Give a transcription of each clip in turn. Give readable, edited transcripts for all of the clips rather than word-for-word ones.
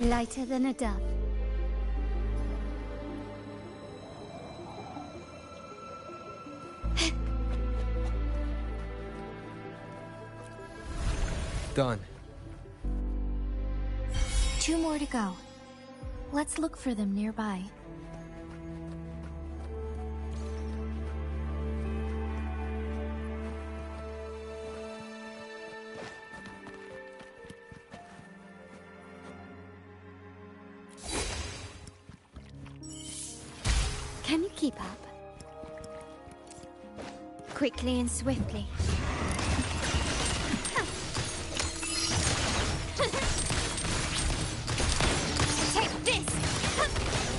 Lighter than a dove. Done. 2 more to go. Let's look for them nearby. Can you keep up? Quickly and swiftly. Take this!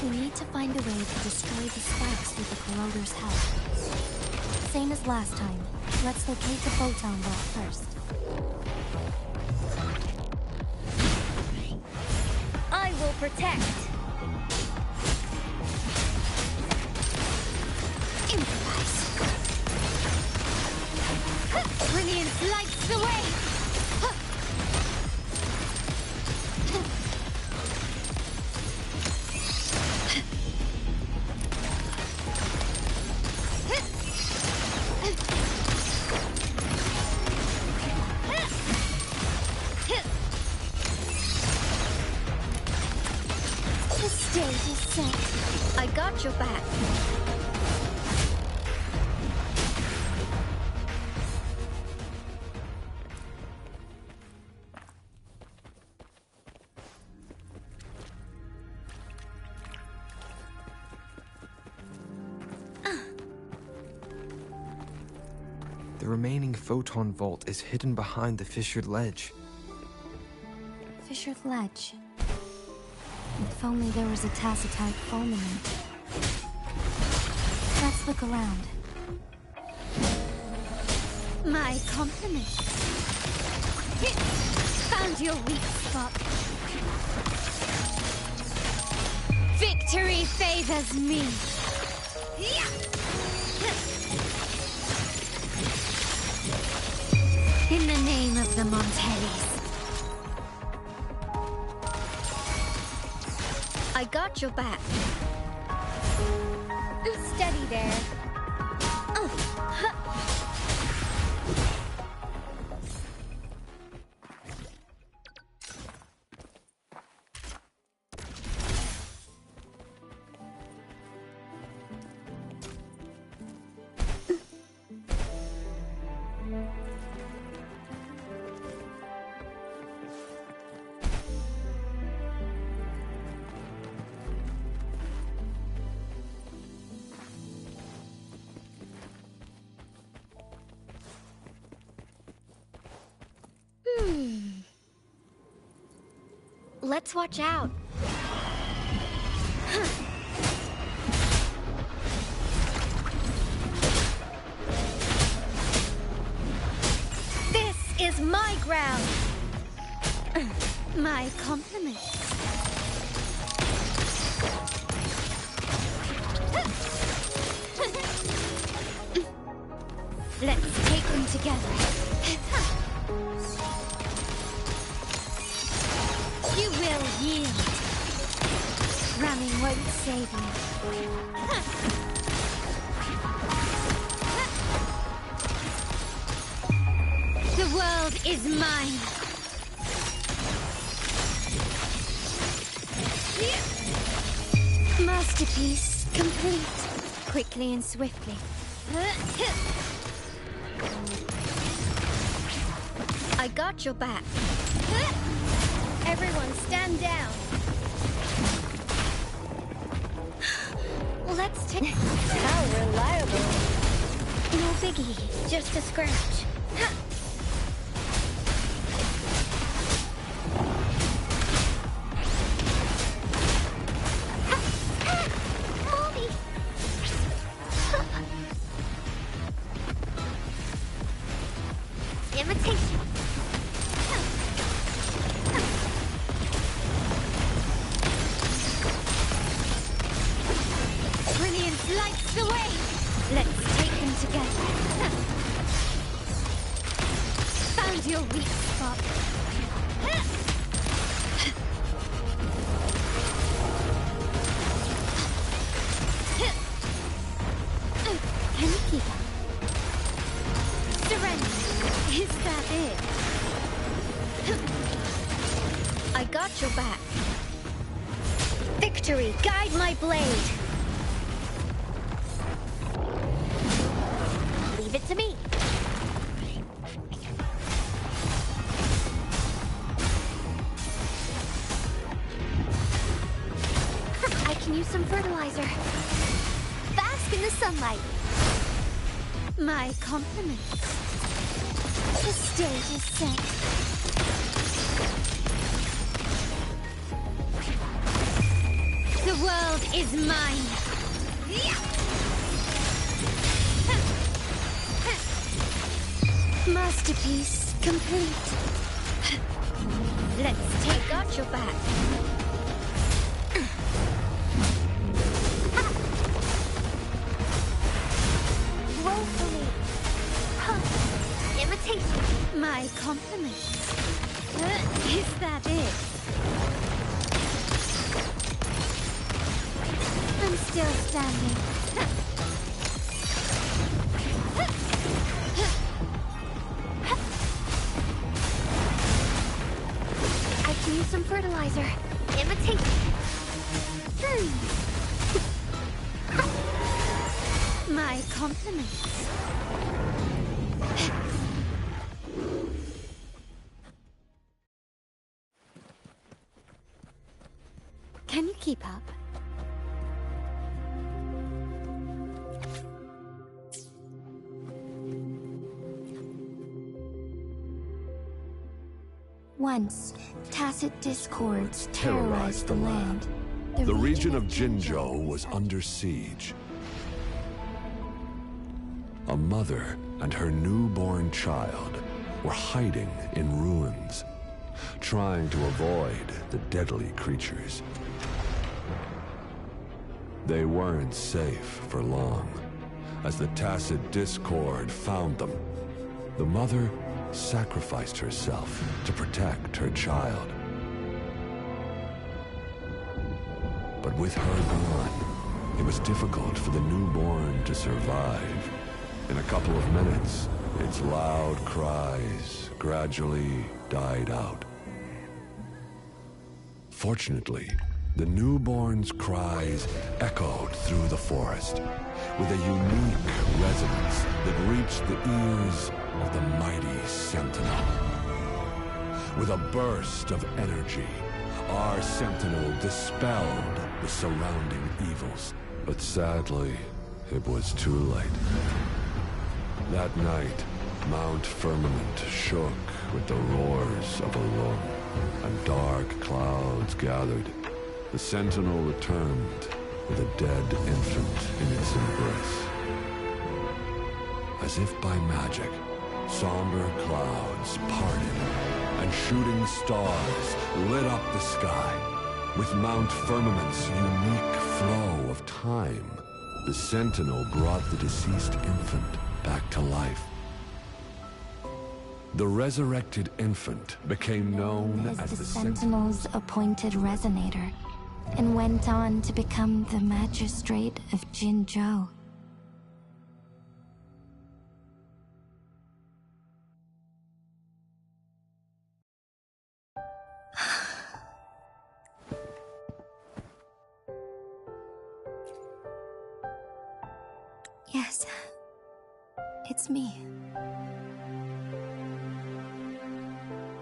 We need to find a way to destroy the spikes with the corroder's help. Same as last time. Let's locate the photon vault first. I will protect. Improvise. Brilliance lights the way! The stage is set. I got your back. The remaining photon vault is hidden behind the fissured ledge. Fissured ledge. If only there was a tacitite fulminant. Let's look around. My compliments. Found your weak spot. Victory favors me. In the name of the Montellis. I got your back. Steady there. Let's watch out. This is my ground. My compliments. Let's take them together. You will yield. Ramming won't save you. The world is mine. Masterpiece complete. Quickly and swiftly. I got your back. Everyone stand down. Let's take... How reliable. No biggie, just a scratch. Mommy! Imitation. Brilliance lights the way. Let's take them together. Found your weak spot. Is that it? I got your back. Victory, guide my blade. Leave it to me. I can use some fertilizer. Bask in the sunlight. My compliments. The stage is set. The world is mine. Masterpiece complete. Let's take got your back. Woefully. Imitation. My compliments. Is that it? I'm still standing. I can use some fertilizer. Imitation. My compliments. Can you keep up? Once, tacit discords terrorized the land. The region of Jinzhou was under siege. A mother and her newborn child were hiding in ruins, trying to avoid the deadly creatures. They weren't safe for long, as the tacit discord found them. The mother sacrificed herself to protect her child. But with her gone, it was difficult for the newborn to survive. In a couple of minutes, its loud cries gradually died out. Fortunately, the newborn's cries echoed through the forest with a unique resonance that reached the ears of the mighty Sentinel. With a burst of energy, our Sentinel dispelled the surrounding evils. But sadly, it was too late. That night, Mount Firmament shook with the roars of a lung, and dark clouds gathered. The Sentinel returned with a dead infant in its embrace. As if by magic, somber clouds parted, and shooting stars lit up the sky. With Mount Firmament's unique flow of time, the Sentinel brought the deceased infant back to life. The resurrected infant became known as the the Sentinel's appointed resonator, and went on to become the magistrate of Jinzhou. Yes, it's me.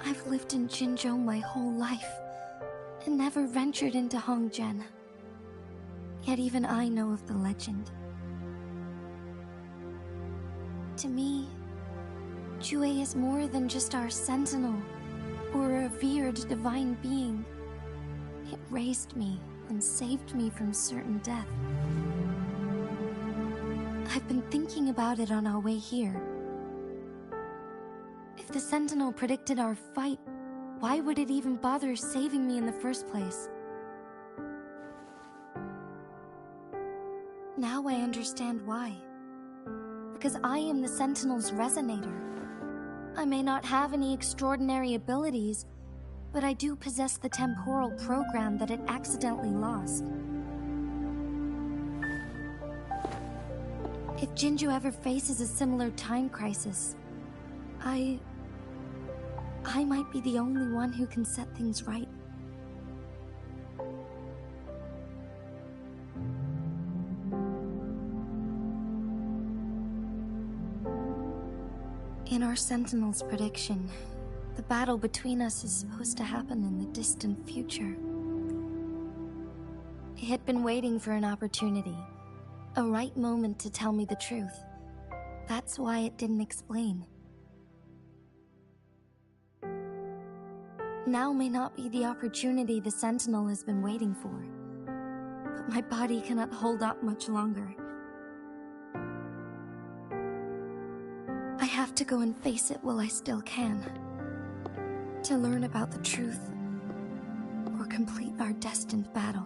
I've lived in Jinzhou my whole life, and never ventured into Hongzhen. Yet even I know of the legend. To me, Jue is more than just our sentinel, or a revered divine being. It raised me and saved me from certain death. I've been thinking about it on our way here. If the Sentinel predicted our fight, why would it even bother saving me in the first place? Now I understand why. Because I am the Sentinel's resonator. I may not have any extraordinary abilities, but I do possess the temporal program that it accidentally lost. If Jinzhou ever faces a similar time crisis, I might be the only one who can set things right. In our Sentinel's prediction, the battle between us is supposed to happen in the distant future. It had been waiting for an opportunity, a right moment to tell me the truth. That's why it didn't explain. Now may not be the opportunity the Sentinel has been waiting for, but my body cannot hold up much longer. I have to go and face it while I still can, to learn about the truth, or complete our destined battle.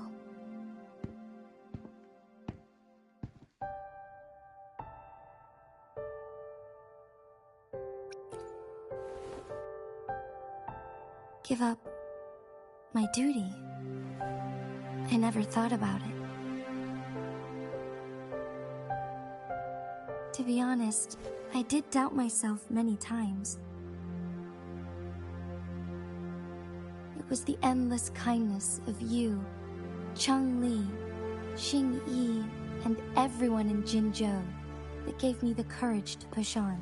Give up my duty? I never thought about it. To be honest, I did doubt myself many times. It was the endless kindness of you, Cheng-Li, Xing-Yi, and everyone in Jinzhou that gave me the courage to push on.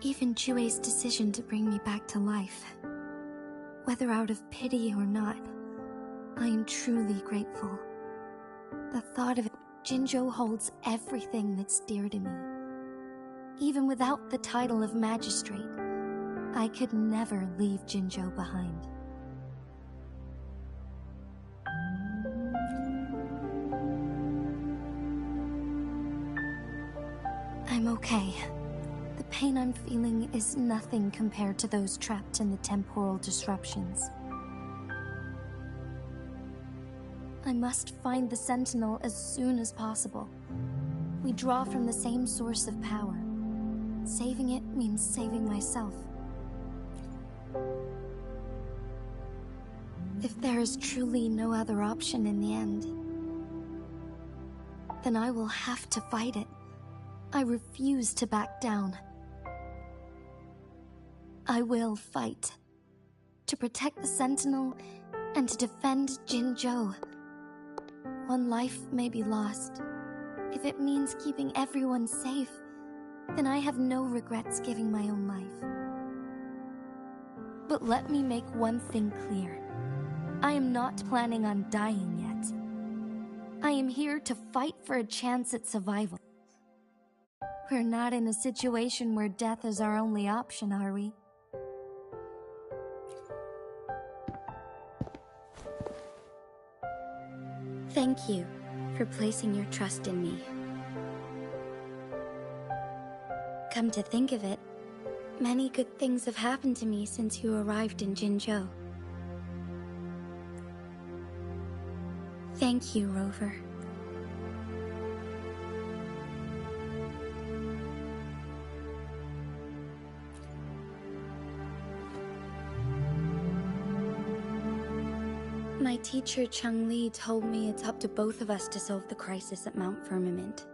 Even Jue's decision to bring me back to life, whether out of pity or not, I am truly grateful. The thought of it, Jinzhou holds everything that's dear to me. Even without the title of magistrate, I could never leave Jinzhou behind. I'm okay. The pain I'm feeling is nothing compared to those trapped in the temporal disruptions. I must find the Sentinel as soon as possible. We draw from the same source of power. Saving it means saving myself. If there is truly no other option in the end, then I will have to fight it. I refuse to back down. I will fight. To protect the Sentinel and to defend Jinzhou. One life may be lost. If it means keeping everyone safe, then I have no regrets giving my own life. But let me make one thing clear. I am not planning on dying yet. I am here to fight for a chance at survival. We're not in a situation where death is our only option, are we? Thank you for placing your trust in me. Come to think of it, many good things have happened to me since you arrived in Jinzhou. Thank you, Rover. My teacher Cheng-Li told me it's up to both of us to solve the crisis at Mount Firmament.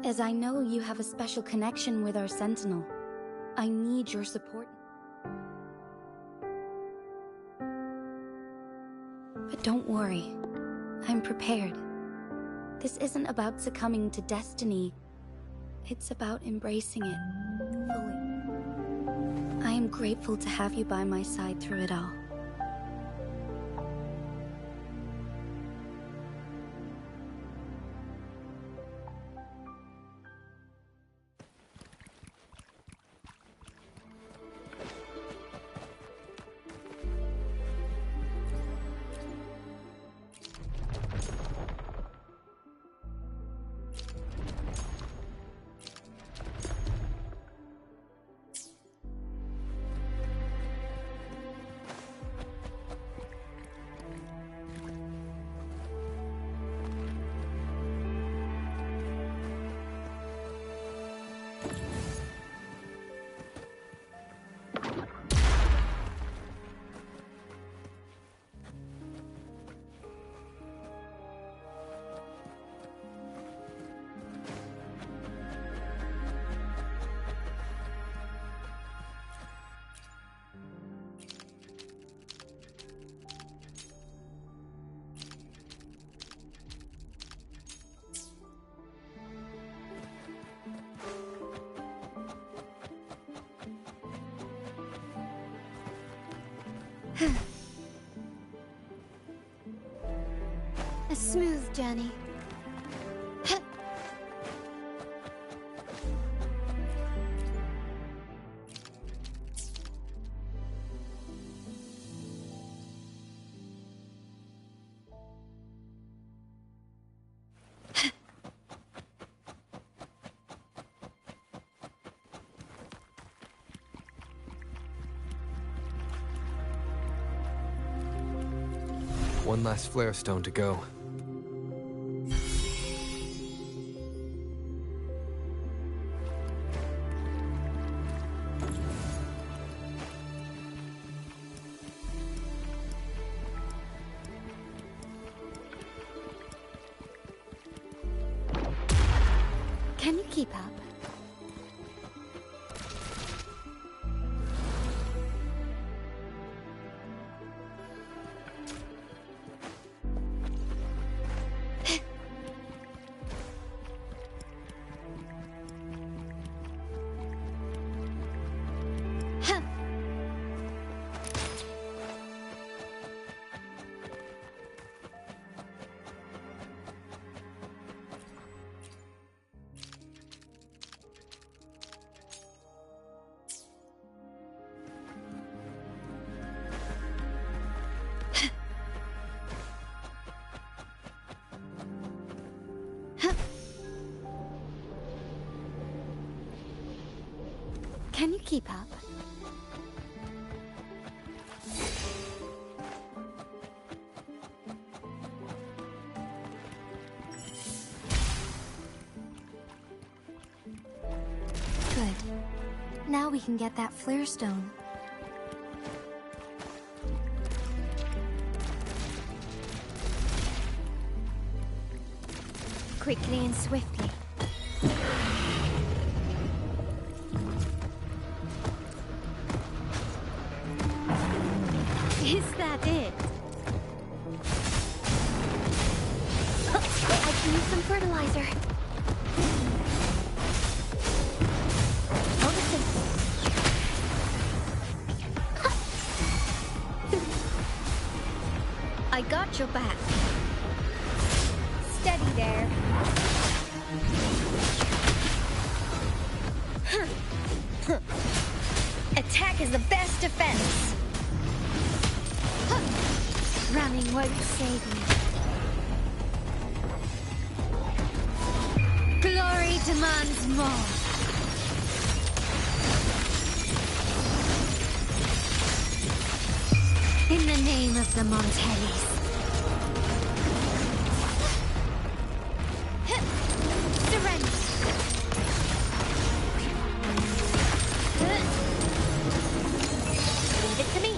As I know you have a special connection with our Sentinel, I need your support. But don't worry, I'm prepared. This isn't about succumbing to destiny, it's about embracing it fully. I am grateful to have you by my side through it all. A smooth journey. One last flare stone to go. Can you keep up? Can you keep up? Good. Now we can get that flare stone. Quickly and swiftly. Is that it? I can use some fertilizer. I got your back. Steady there. Attack is the best defense. Running won't save you. Glory demands more. In the name of the Montellis. Surrender. Leave it to me.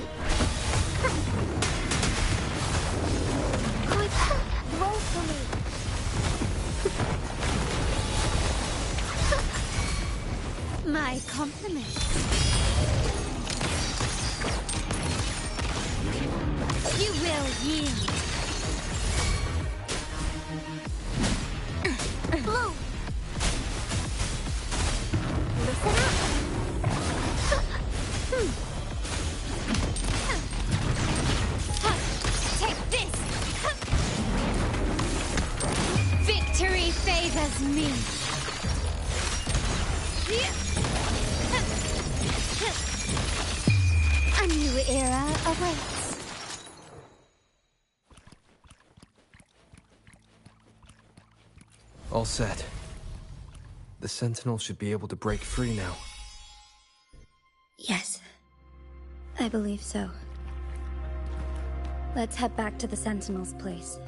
Good. Roll for me. My compliments. You will yield. Blue. Listen up. Take this. Victory favors me. A new era awaits. All set. The Sentinel should be able to break free now. Yes. I believe so. Let's head back to the Sentinel's place.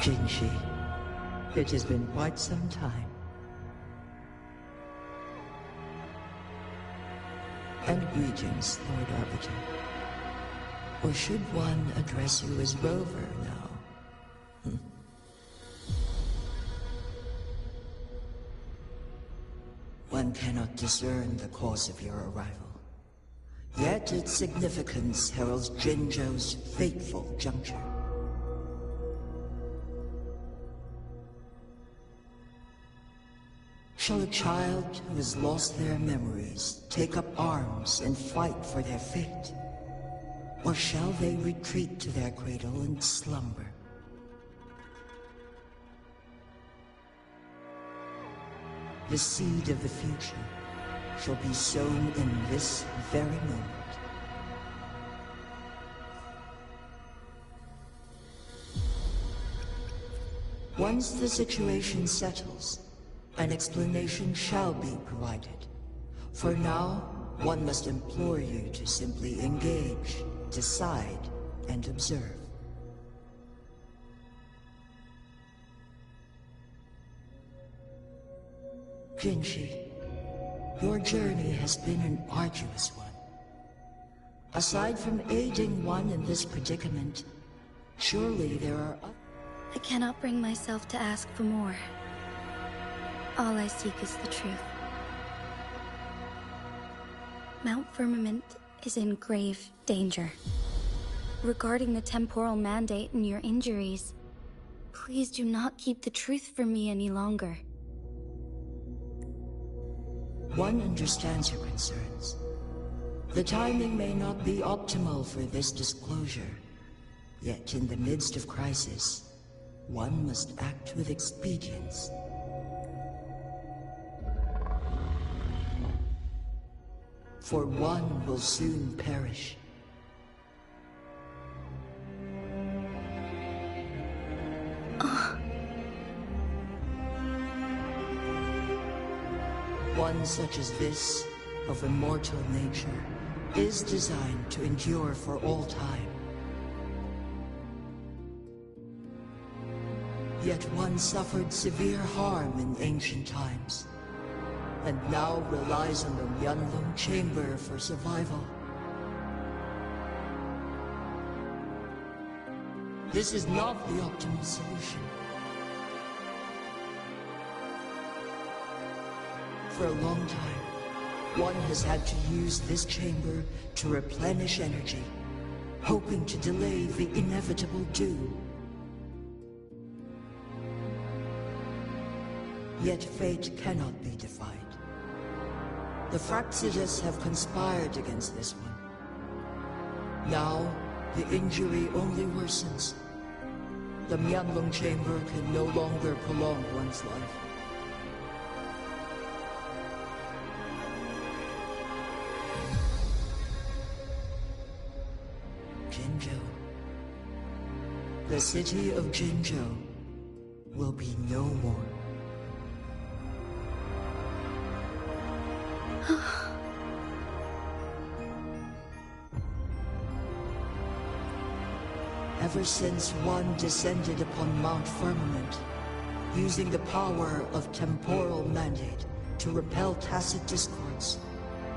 Jinshi, it has been quite some time. And greetings, Lord Arbiter. Or should one address you as Rover now? One cannot discern the cause of your arrival. Yet its significance heralds Jinzhou's fateful juncture. Shall a child who has lost their memories take up arms and fight for their fate? Or shall they retreat to their cradle and slumber? The seed of the future shall be sown in this very moment. Once the situation settles, an explanation shall be provided. For now, one must implore you to simply engage, decide, and observe. Jinshi, your journey has been an arduous one. Aside from aiding one in this predicament, surely there are others. I cannot bring myself to ask for more. All I seek is the truth. Mount Firmament is in grave danger. Regarding the temporal mandate and your injuries, please do not keep the truth from me any longer. One understands your concerns. The timing may not be optimal for this disclosure. Yet in the midst of crisis, one must act with expedience. For one will soon perish. One such as this, of immortal nature, is designed to endure for all time. Yet one suffered severe harm in ancient times, and now relies on the Whutering chamber for survival. This is not the optimal solution. For a long time, one has had to use this chamber to replenish energy, hoping to delay the inevitable doom. Yet fate cannot be defied. The Fraxidus have conspired against this one. Now, the injury only worsens. The Whutering chamber can no longer prolong one's life. Jinzhou. The city of Jinzhou will be no more. Ever since one descended upon Mount Firmament, using the power of temporal mandate to repel tacit discords,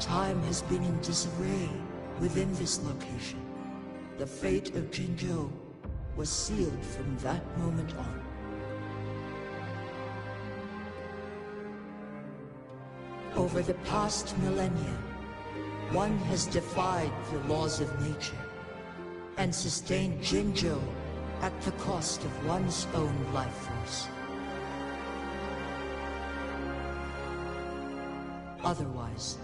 time has been in disarray within this location. The fate of Jinzhou was sealed from that moment on. Over the past millennia, one has defied the laws of nature and sustained Jinzhou at the cost of one's own life force. Otherwise,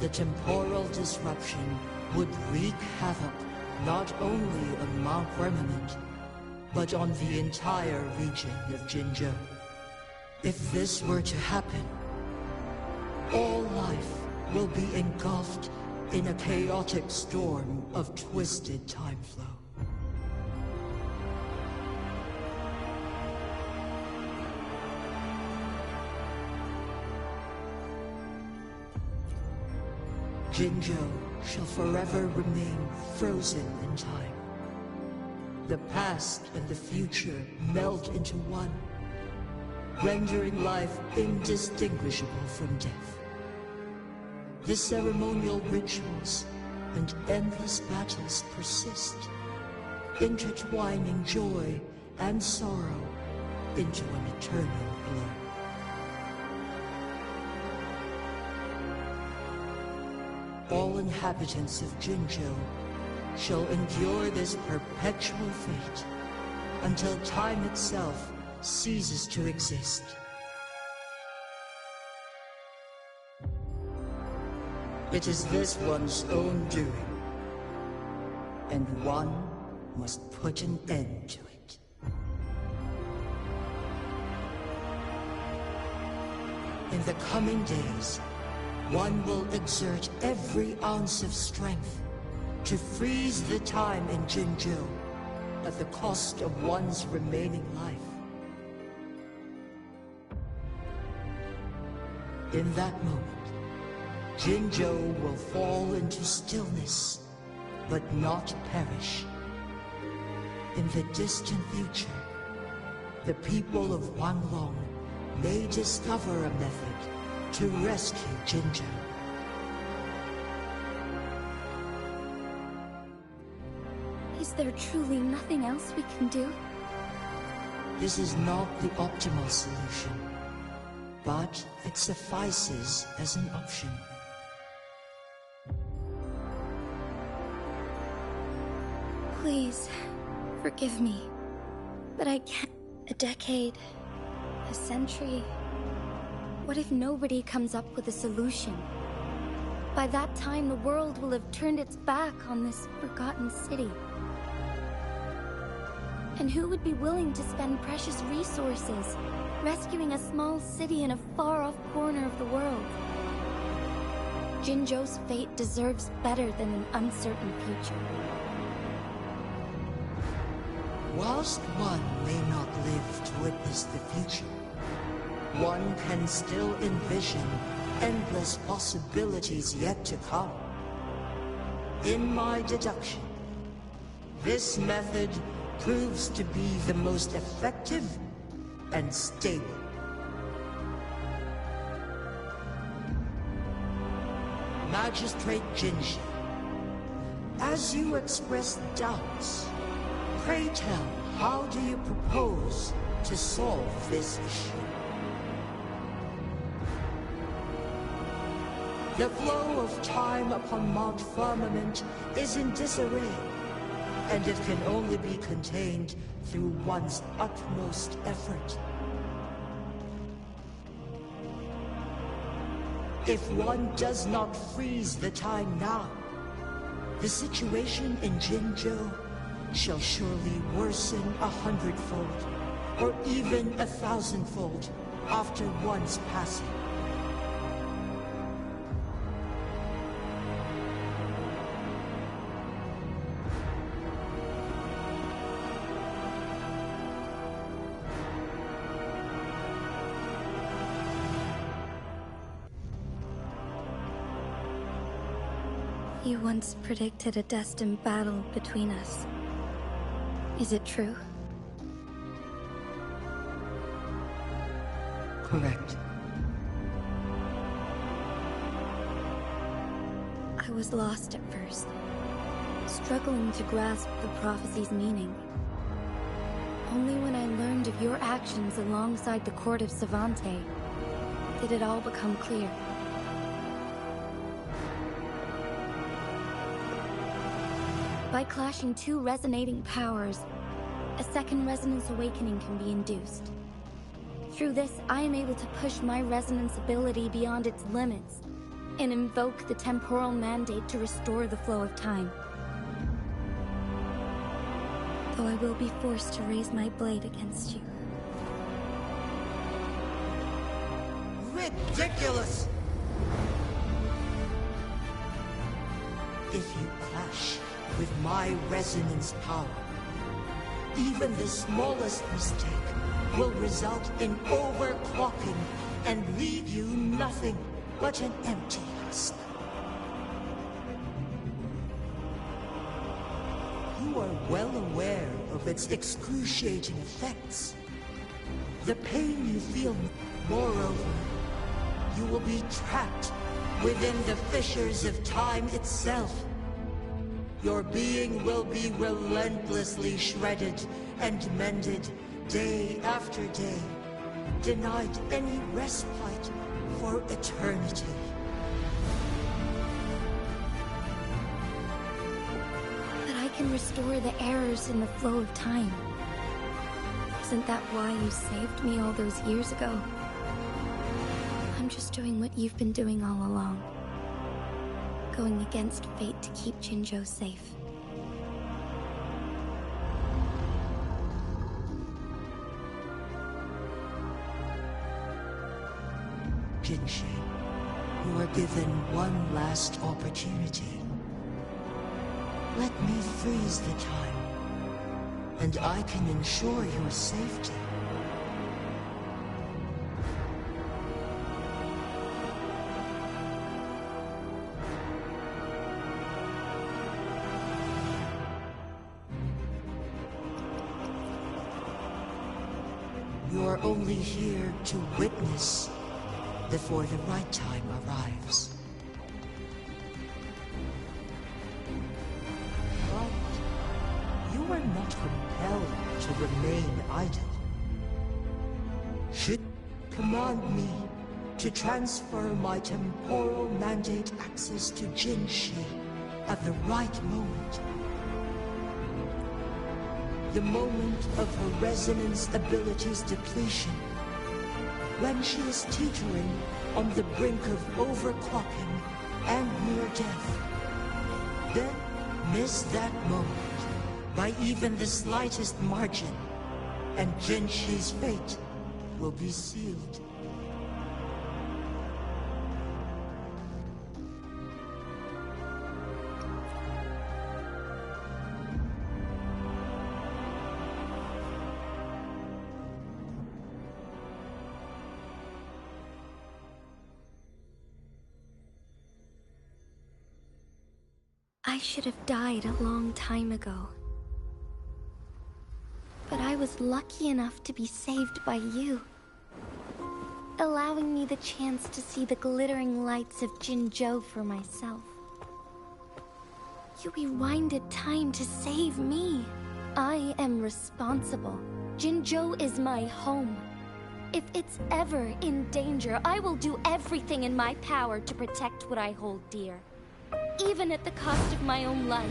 the temporal disruption would wreak havoc not only on Mount Firmament, but on the entire region of Jinzhou. If this were to happen, all life will be engulfed in a chaotic storm of twisted time flow. Jinzhou shall forever remain frozen in time. The past and the future melt into one, rendering life indistinguishable from death. The ceremonial rituals and endless battles persist, intertwining joy and sorrow into an eternal blur. All inhabitants of Jinzhou shall endure this perpetual fate until time itself ceases to exist. It is this one's own doing, and one must put an end to it. In the coming days, one will exert every ounce of strength to freeze the time in Jinzhou at the cost of one's remaining life. In that moment, Jinzhou will fall into stillness, but not perish. In the distant future, the people of Wanglong may discover a method to rescue Jinzhou. Is there truly nothing else we can do? This is not the optimal solution, but it suffices as an option. Please, forgive me, but I can't. A decade, a century. What if nobody comes up with a solution? By that time, the world will have turned its back on this forgotten city. And who would be willing to spend precious resources rescuing a small city in a far-off corner of the world? Jinzhou's fate deserves better than an uncertain future. Whilst one may not live to witness the future, one can still envision endless possibilities yet to come. In my deduction, this method proves to be the most effective and stable. Magistrate Genshin, as you express doubts, pray tell, how do you propose to solve this issue? The flow of time upon Mount Firmament is in disarray, and it can only be contained through one's utmost effort. If one does not freeze the time now, the situation in Jinzhou shall surely worsen 100-fold, or even 1,000-fold, after one's passing. You once predicted a destined battle between us. Is it true? Correct. I was lost at first, struggling to grasp the prophecy's meaning. Only when I learned of your actions alongside the court of Savante did it all become clear. By clashing two resonating powers, a second resonance awakening can be induced. Through this, I am able to push my resonance ability beyond its limits and invoke the temporal mandate to restore the flow of time. Though I will be forced to raise my blade against you. Ridiculous! If you clash with my resonance power, even the smallest mistake will result in overclocking and leave you nothing but an empty husk. You are well aware of its excruciating effects. The pain you feel, moreover, you will be trapped within the fissures of time itself. Your being will be relentlessly shredded and mended day after day, denied any respite for eternity. But I can restore the errors in the flow of time. Isn't that why you saved me all those years ago? I'm just doing what you've been doing all along. Going against fate to keep Jinzhou safe. Genshin, you are given one last opportunity. Let me freeze the time, and I can ensure your safety. You are only here to witness before the right time arrives. But you are not compelled to remain idle. Should command me to transfer my temporal mandate access to Jinshi at the right moment. The moment of her resonance ability's depletion, when she is teetering on the brink of overclocking and near death. Then miss that moment by even the slightest margin, and Genshi's fate will be sealed. I should have died a long time ago. But I was lucky enough to be saved by you, allowing me the chance to see the glittering lights of Jinzhou for myself. You rewinded time to save me. I am responsible. Jinzhou is my home. If it's ever in danger, I will do everything in my power to protect what I hold dear. Even at the cost of my own life.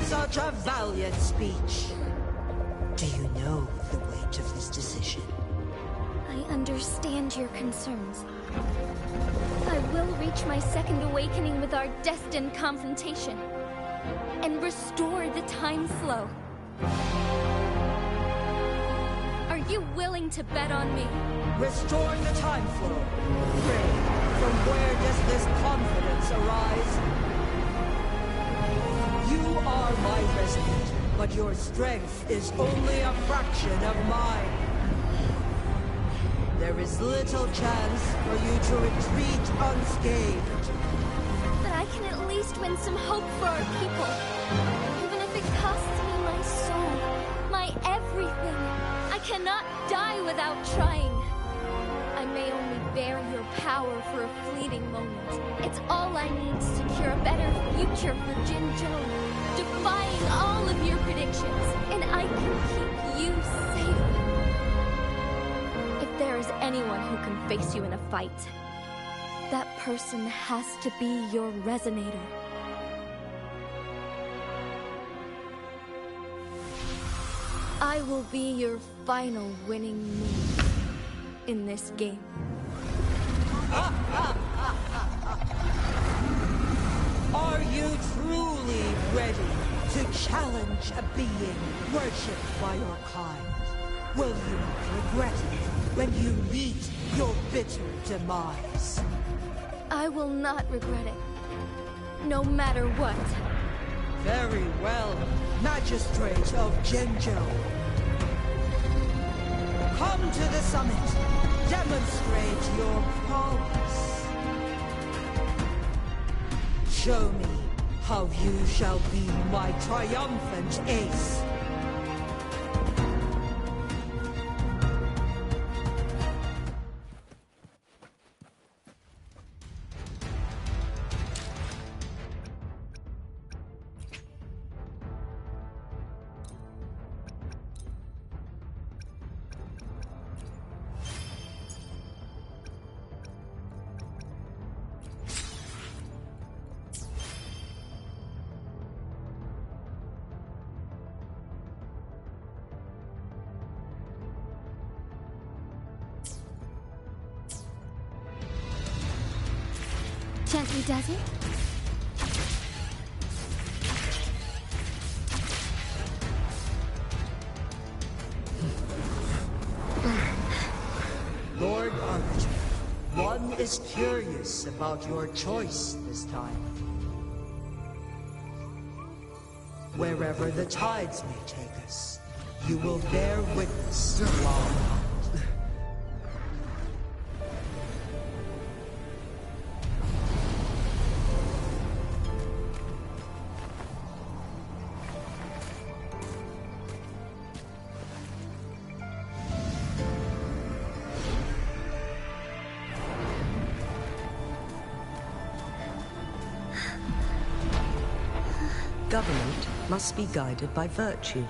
Such a valiant speech. Do you know the weight of this decision? I understand your concerns. I will reach my second awakening with our destined confrontation. And restore the time flow. Are you willing to bet on me? Restoring the time flow. Pray, from where does this confidence arise? You are my resident, but your strength is only a fraction of mine. There is little chance for you to retreat unscathed. But I can at least win some hope for our people. Even if it costs me my soul, my everything. I cannot die without trying. I may only bear your power for a fleeting moment. It's all I need to secure a better future for Jinzhou, defying all of your predictions, and I can keep you safe. If there is anyone who can face you in a fight, that person has to be your resonator. I will be your final winning move in this game. Are you truly ready to challenge a being worshipped by your kind? Will you not regret it when you meet your bitter demise? I will not regret it, no matter what. Very well, Magistrate of Jinzhou. Come to the summit. Demonstrate your prowess. Show me how you shall be my triumphant ace. Gently does it? Lord Arbiter, one is curious about your choice this time. Wherever the tides may take us, you will bear witness to our hunt. Government must be guided by virtue.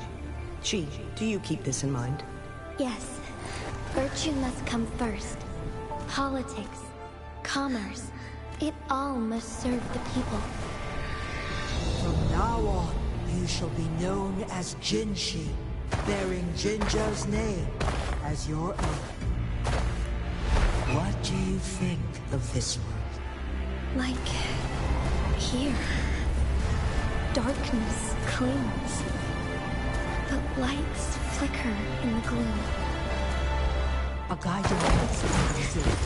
Chi, do you keep this in mind? Yes. Virtue must come first. Politics, commerce, it all must serve the people. From now on, you shall be known as Jinshi, bearing Jinzhou's name as your own. What do you think of this world? Like here. Darkness clings, but lights flicker in the gloom. A guiding light is it.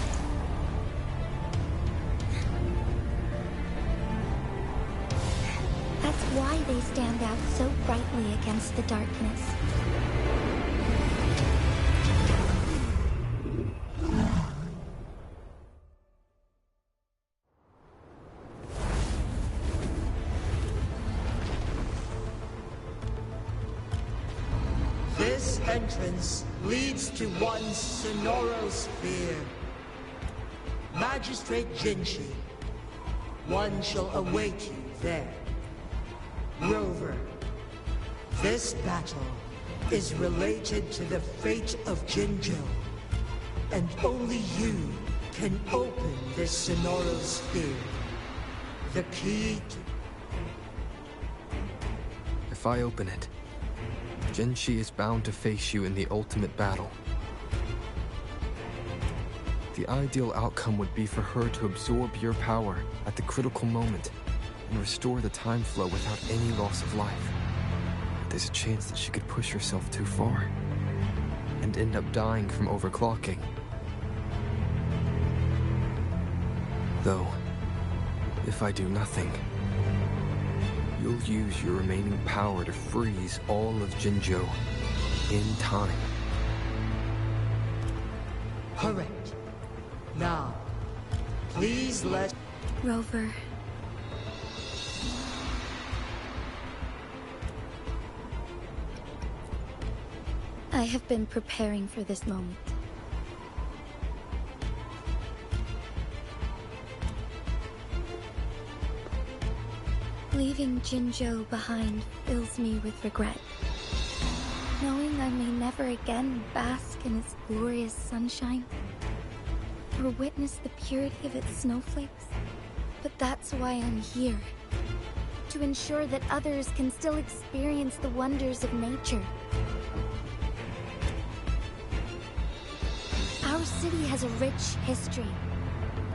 That's why they stand out so brightly against the darkness. This entrance leads to one Sonoro Sphere. Magistrate Jinshi, one shall await you there. Rover, this battle is related to the fate of Jinzhou, and only you can open this Sonoro Sphere. The key to... If I open it, Genshi is bound to face you in the ultimate battle. The ideal outcome would be for her to absorb your power at the critical moment and restore the time flow without any loss of life. There's a chance that she could push herself too far and end up dying from overclocking. Though, if I do nothing, you'll use your remaining power to freeze all of Jinzhou in time. Correct. Now, please let... Rover. I have been preparing for this moment. Leaving Jinzhou behind fills me with regret. Knowing I may never again bask in its glorious sunshine, or witness the purity of its snowflakes. But that's why I'm here. To ensure that others can still experience the wonders of nature. Our city has a rich history,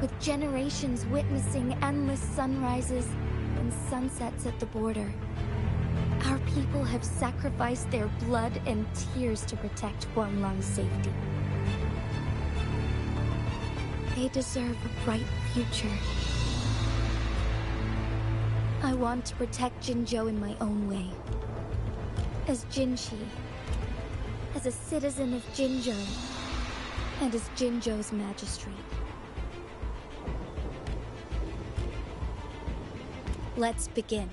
with generations witnessing endless sunrises and sunsets at the border. Our people have sacrificed their blood and tears to protect Huanglang's safety. They deserve a bright future. I want to protect Jinzhou in my own way. As Jinshi, as a citizen of Jinzhou, and as Jinzhou's magistrate. Let's begin.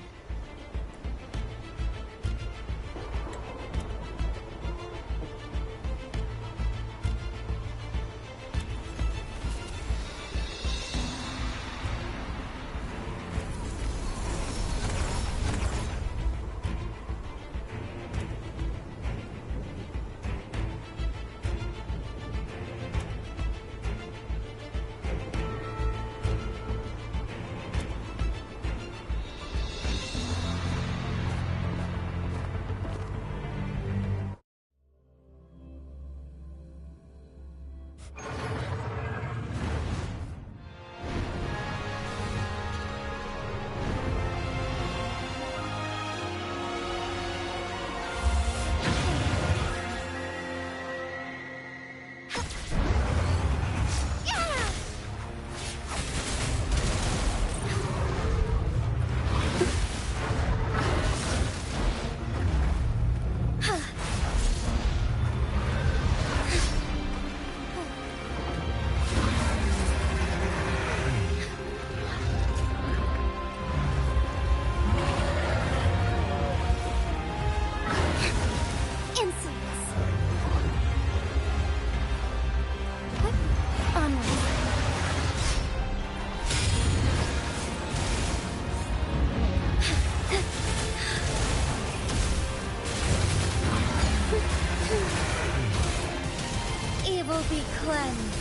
cleansed.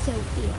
Sophia.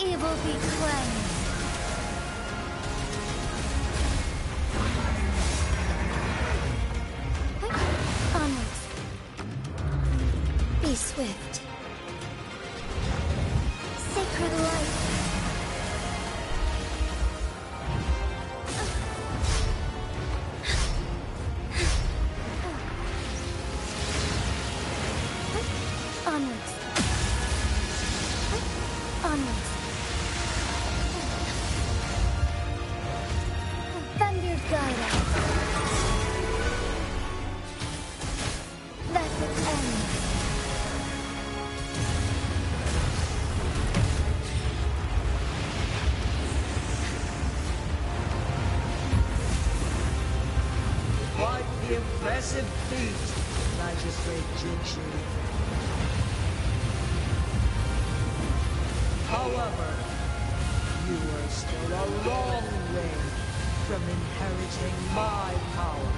Evil be cleansed. Onwards. Be swift. Sacred light. Onwards. Onwards. Thunder guide us. Let it end. Quite the impressive feat, Magistrate Genshin. However, you are still a long way from inheriting my power.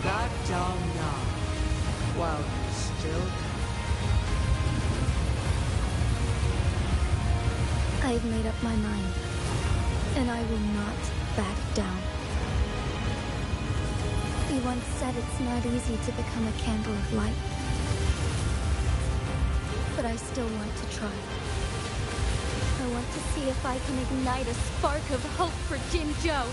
Back down now, while you still can. I've made up my mind, and I will not back down. You once said it's not easy to become a candle of light. But I still want to try. I want to see if I can ignite a spark of hope for Jinzhou.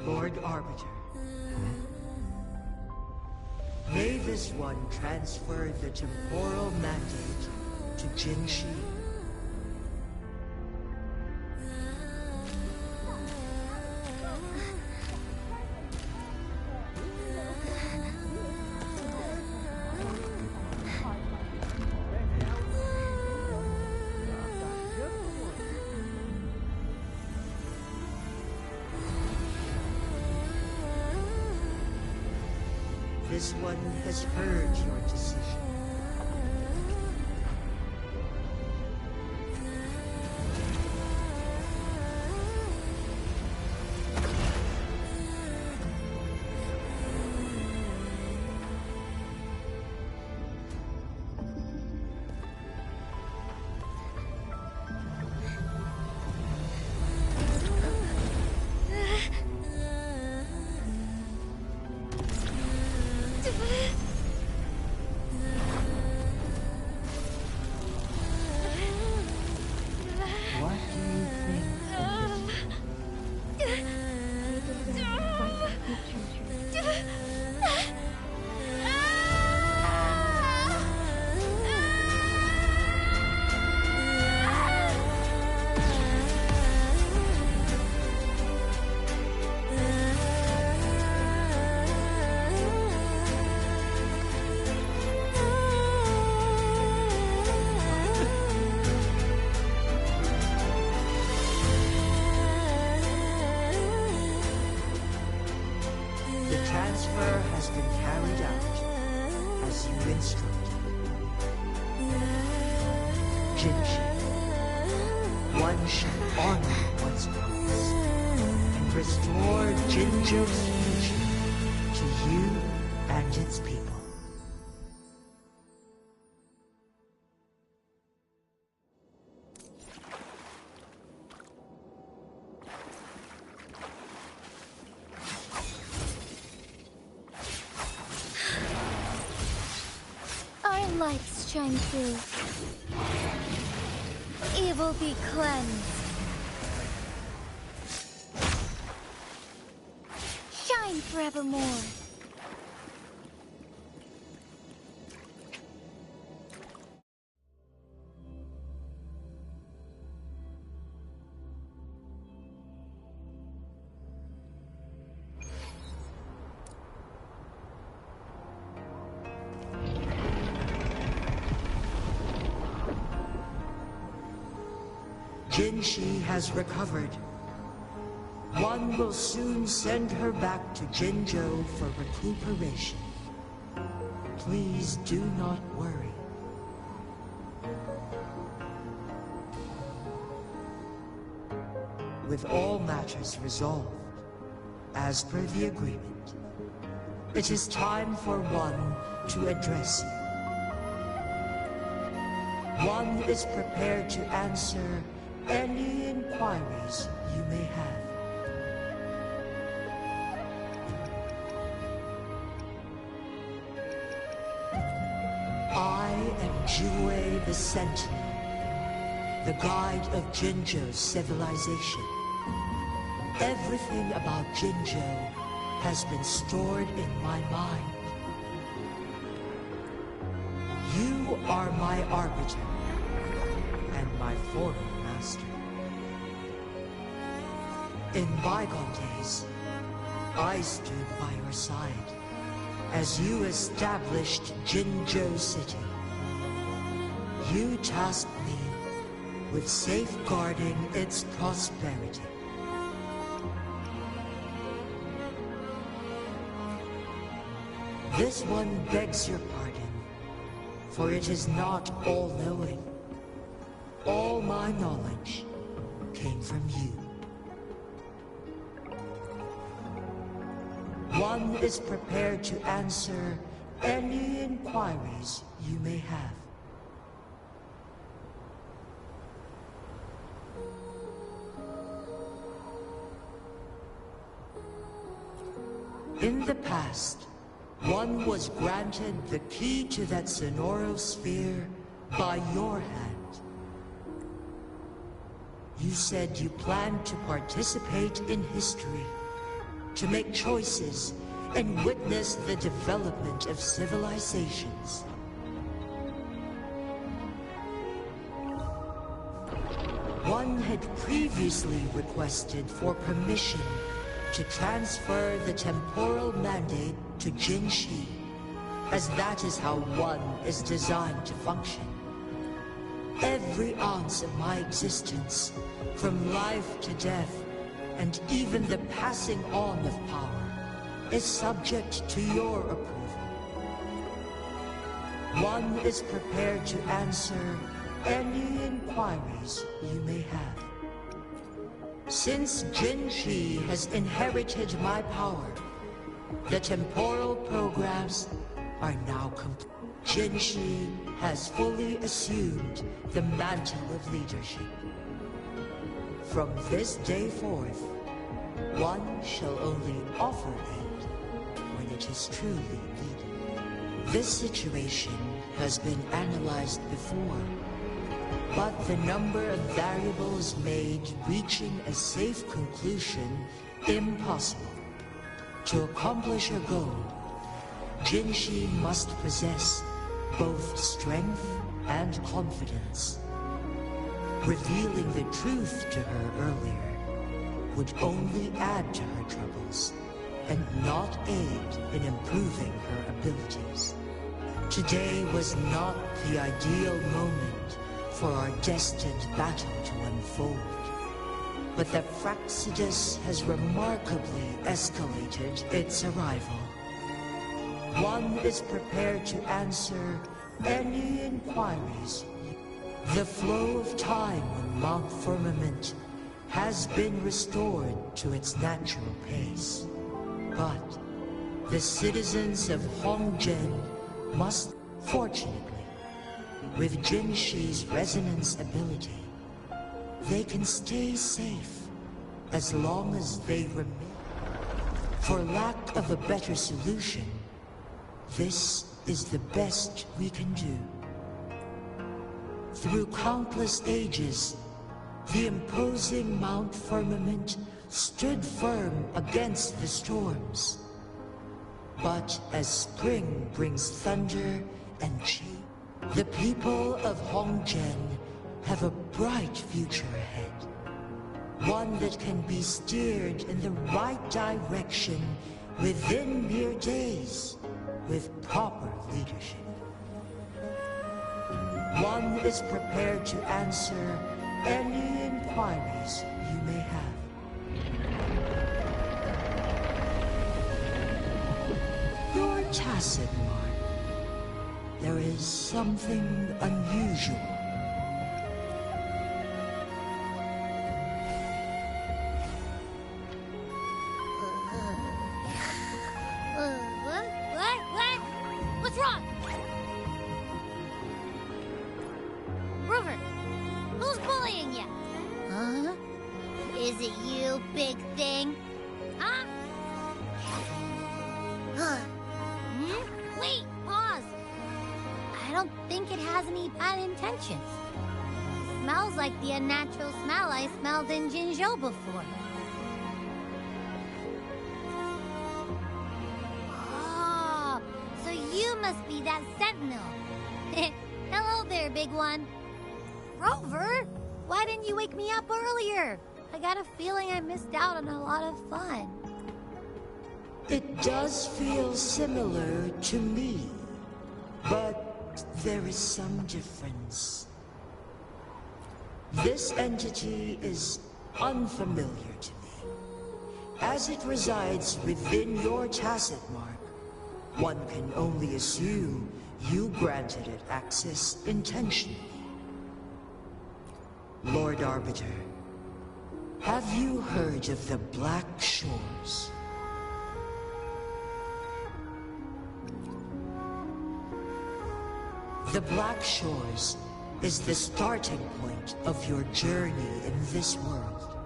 Lord Arbiter. May this one transfer the temporal mandate to Jinshi. This one has heard your decision. transfer has been carried out as you instructed. Genshin, one shall honor one's promise and restore Jinzhou's future to you and its people. Our lights shine through. Evil be cleansed. Shine forevermore. Jinshi has recovered. One will soon send her back to Jinzhou for recuperation. Please do not worry. With all matters resolved, as per the agreement, it is time for one to address you. One is prepared to answer any inquiries you may have. I am Jue the Sentinel, the guide of Jinzhou's civilization. Everything about Jinzhou has been stored in my mind. You are my arbiter and my former master. In bygone days, I stood by your side as you established Jinzhou City. You tasked me with safeguarding its prosperity. This one begs your pardon, for it is not all-knowing. All my knowledge came from you. One is prepared to answer any inquiries you may have. In the past, one was granted the key to that Sonoro sphere by your hand. You said you planned to participate in history, to make choices and witness the development of civilizations. One had previously requested for permission to transfer the temporal mandate to Jinshi, as that is how one is designed to function. Every ounce of my existence, from life to death, and even the passing on of power, is subject to your approval. One is prepared to answer any inquiries you may have. Since Jinshi has inherited my power, the temporal programs are now complete. Jinshi has fully assumed the mantle of leadership. From this day forth, one shall only offer aid when it is truly needed. This situation has been analyzed before, but the number of variables made reaching a safe conclusion impossible. To accomplish her goal, Jinshi must possess both strength and confidence. Revealing the truth to her earlier would only add to her troubles and not aid in improving her abilities. Today was not the ideal moment for our destined battle to unfold, but the Fraxidus has remarkably escalated its arrival. One is prepared to answer any inquiries. The flow of time on Mount Firmament has been restored to its natural pace. But the citizens of Honggen must, fortunately, with Jinshi's resonance ability, they can stay safe as long as they remain. For lack of a better solution, this is the best we can do. Through countless ages, the imposing Mount Firmament stood firm against the storms. But as spring brings thunder and change, the people of Honggen have a bright future ahead. One that can be steered in the right direction within mere days with proper leadership. One is prepared to answer any inquiries you may have. Your tacit mark. There is something unusual. What? What's wrong? Rover, who's bullying you? Huh? Is it you, big thing? Huh? Wait, pause. I don't think it has any bad intentions. It smells like the unnatural smell I smelled in Jinzhou before. Oh, so you must be that sentinel. Hello there, big one. Rover, why didn't you wake me up earlier? I got a feeling I missed out on a lot of fun. It does feel similar to me, but there is some difference. This entity is unfamiliar to me. As it resides within your tacit mark, one can only assume you granted it access intentionally. Lord Arbiter, have you heard of the Black Shores? The Black Shores is the starting point of your journey in this world.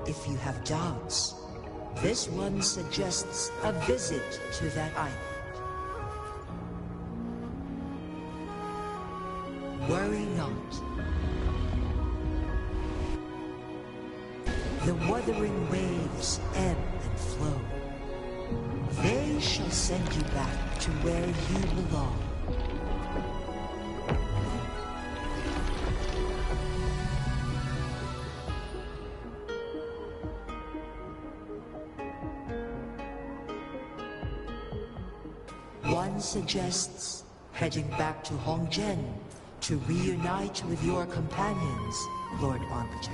If you have doubts, this one suggests a visit to that island. Worry not. The Whutering Waves ebb and flow. They shall send you back to where you belong. One suggests heading back to Honggen to reunite with your companions, Lord Arbiter.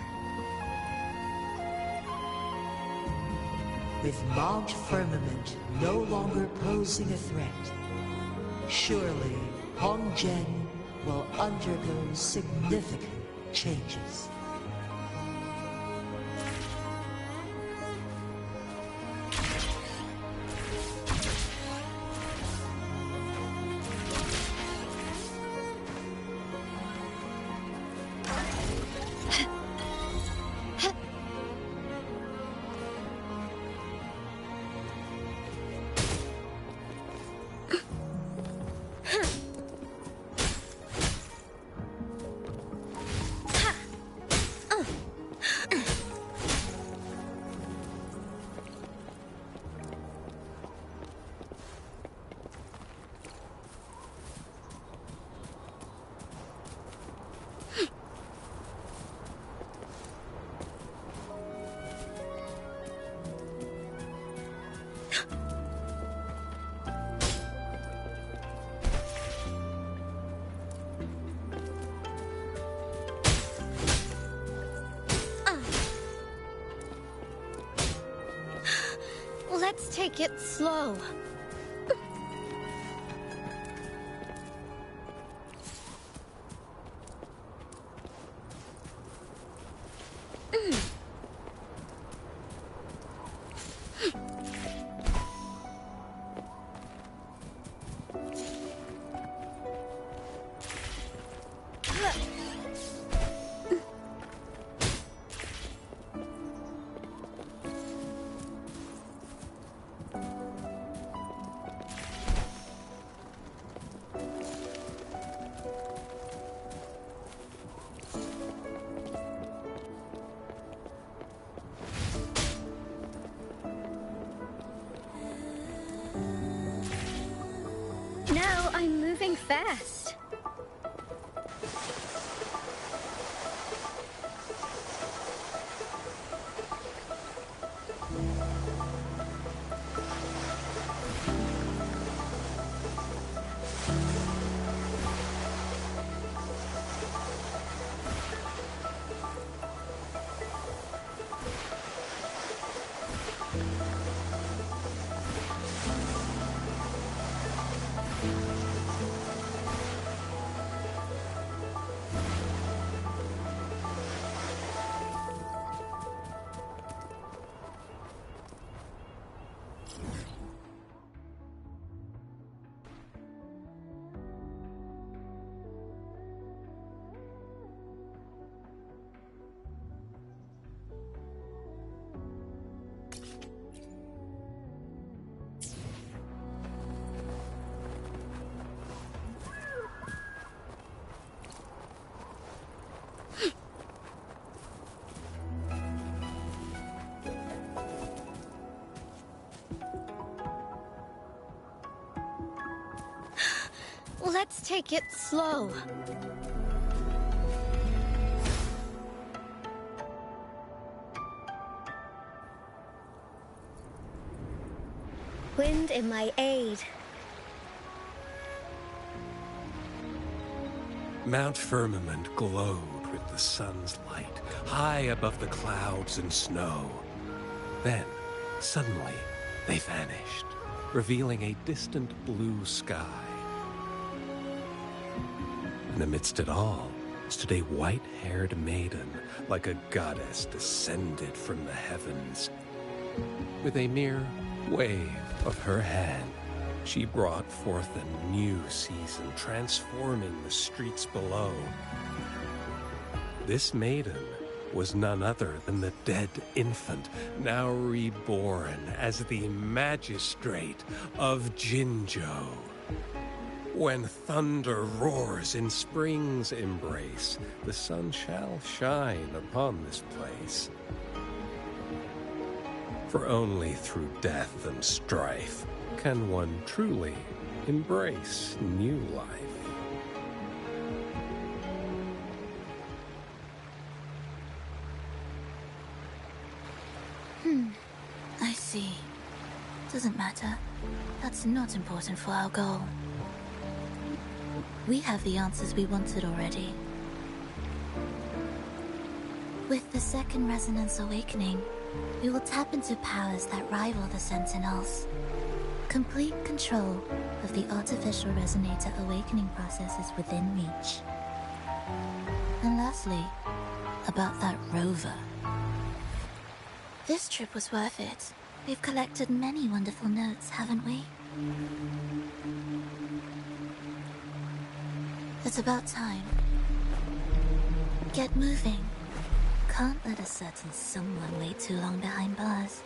With Mount Firmament no longer posing a threat, surely Honggen will undergo significant changes. Let's take it slow. moving fast. Let's take it slow. Wind in my aid. Mount Firmament glowed with the sun's light, high above the clouds and snow. Then, suddenly, they vanished, revealing a distant blue sky. And amidst it all stood a white-haired maiden, like a goddess descended from the heavens. With a mere wave of her hand, she brought forth a new season, transforming the streets below. This maiden was none other than the dead infant, now reborn as the magistrate of Jinzhou. When thunder roars in spring's embrace, the sun shall shine upon this place. For only through death and strife can one truly embrace new life. I see. Doesn't matter. That's not important for our goal. We have the answers we wanted already. With the second resonance awakening, we will tap into powers that rival the Sentinels. Complete control of the artificial resonator awakening process is within reach. And lastly, about that rover. This trip was worth it. We've collected many wonderful notes, haven't we? It's about time. Get moving. Can't let a certain someone wait too long behind bars.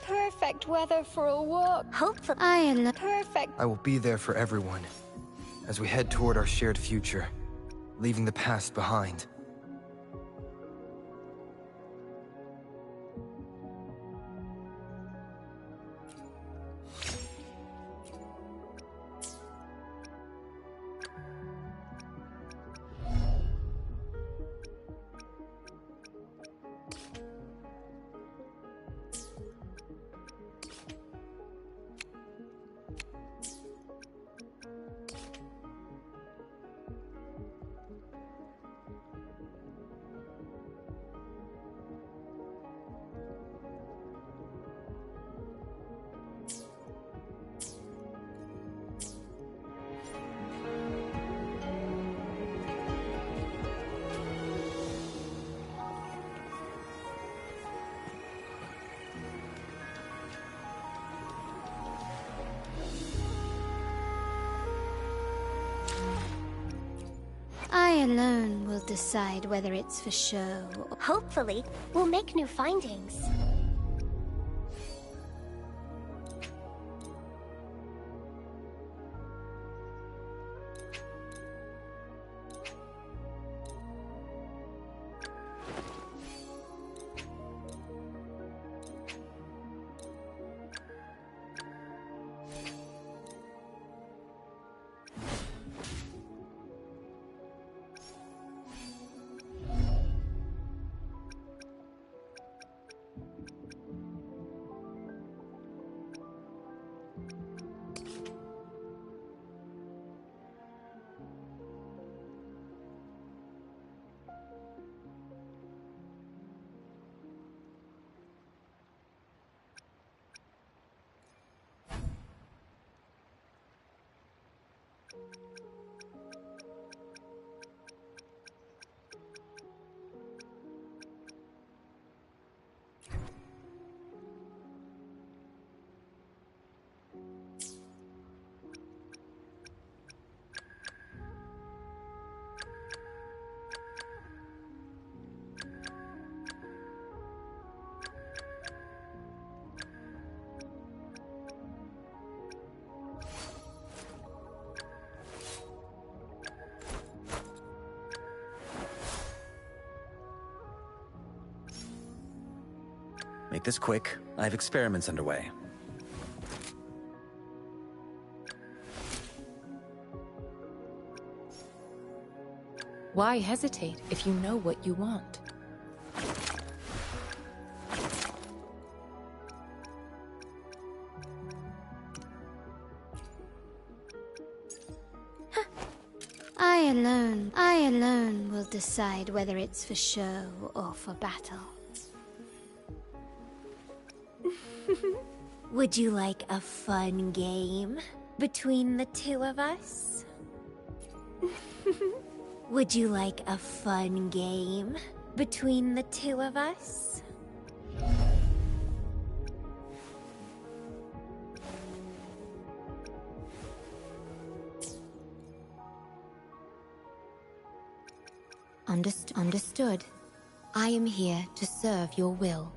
Perfect weather for a walk. Hopefully, Perfect. I will be there for everyone as we head toward our shared future, leaving the past behind. I alone will decide whether it's for show or... Hopefully, we'll make new findings. Make this quick. I have experiments underway. Why hesitate if you know what you want? I alone will decide whether it's for show or for battle. Would you like a fun game between the two of us? Would you like a fun game between the two of us? Understood. I am here to serve your will.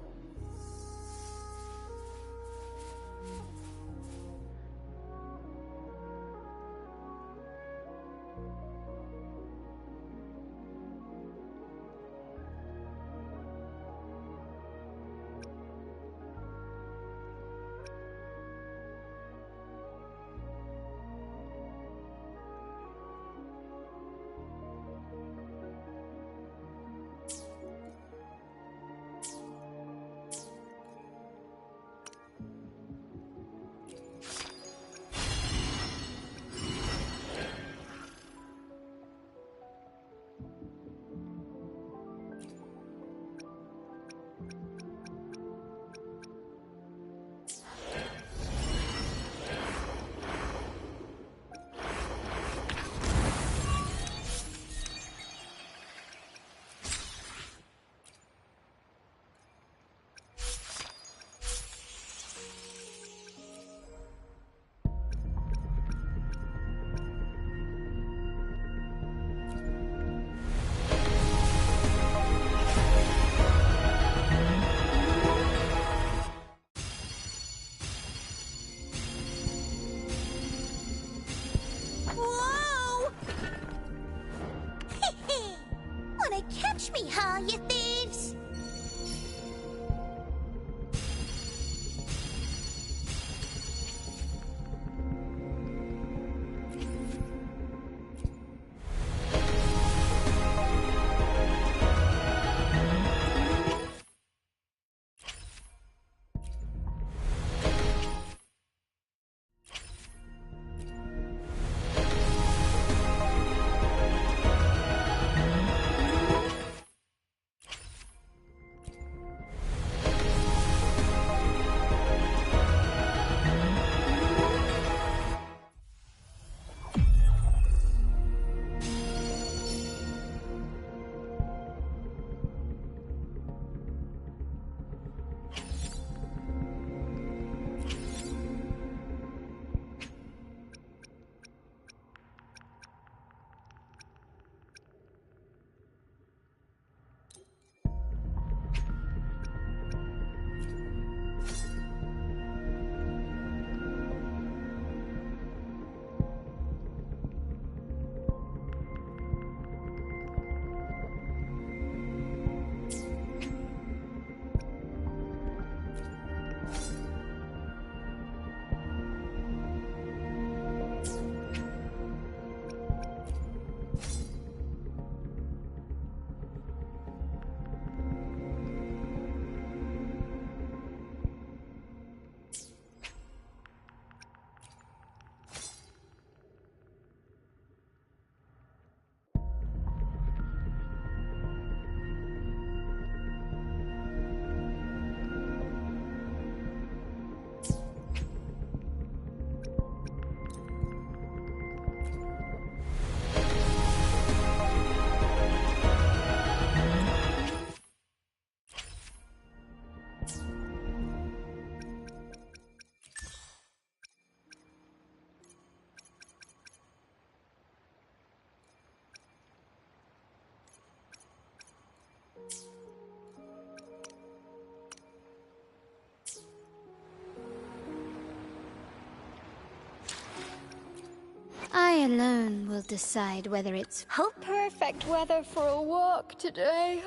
I alone will decide whether it's perfect weather for a walk today.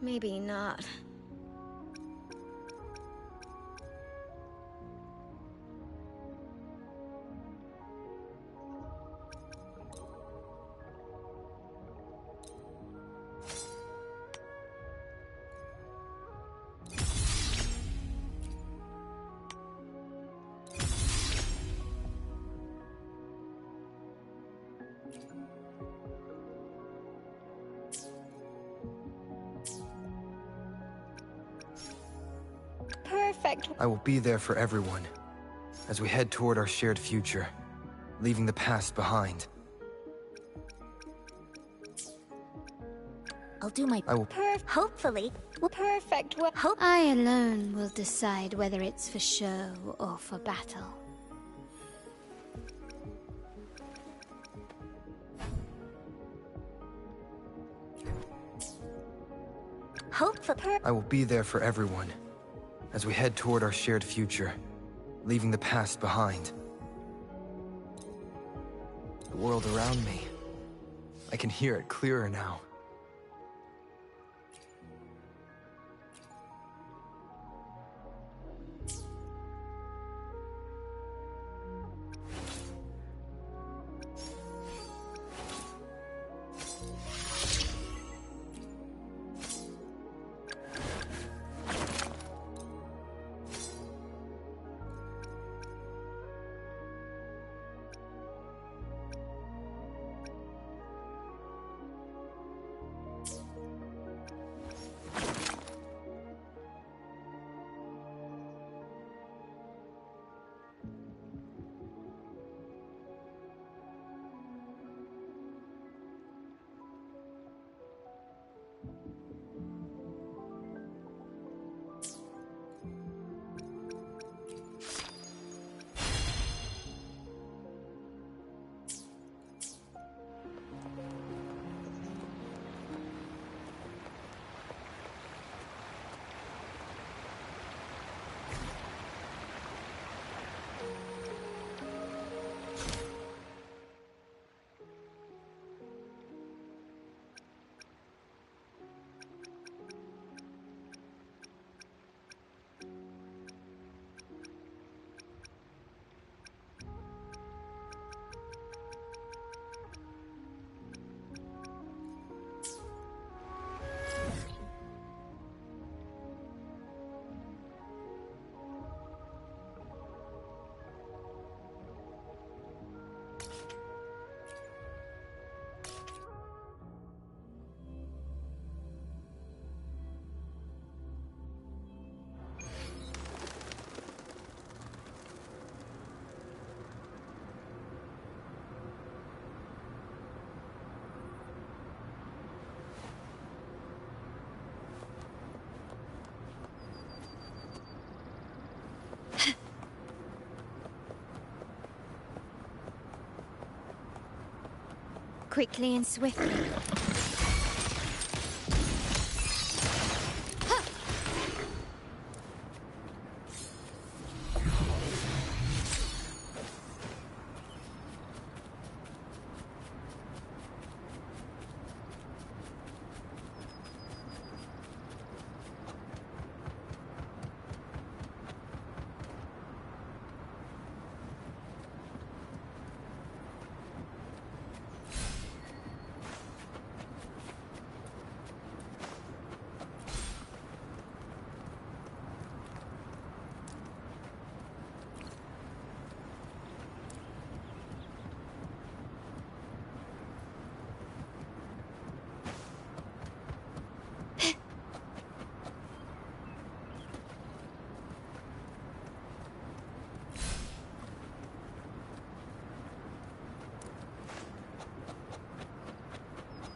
Maybe not. Perfect. I will be there for everyone as we head toward our shared future, leaving the past behind. I'll do my... I will... Hopefully. Perfect. I alone will decide whether it's for show or for battle. Hopefully. I will be there for everyone as we head toward our shared future, leaving the past behind. The world around me, I can hear it clearer now. Quickly and swiftly.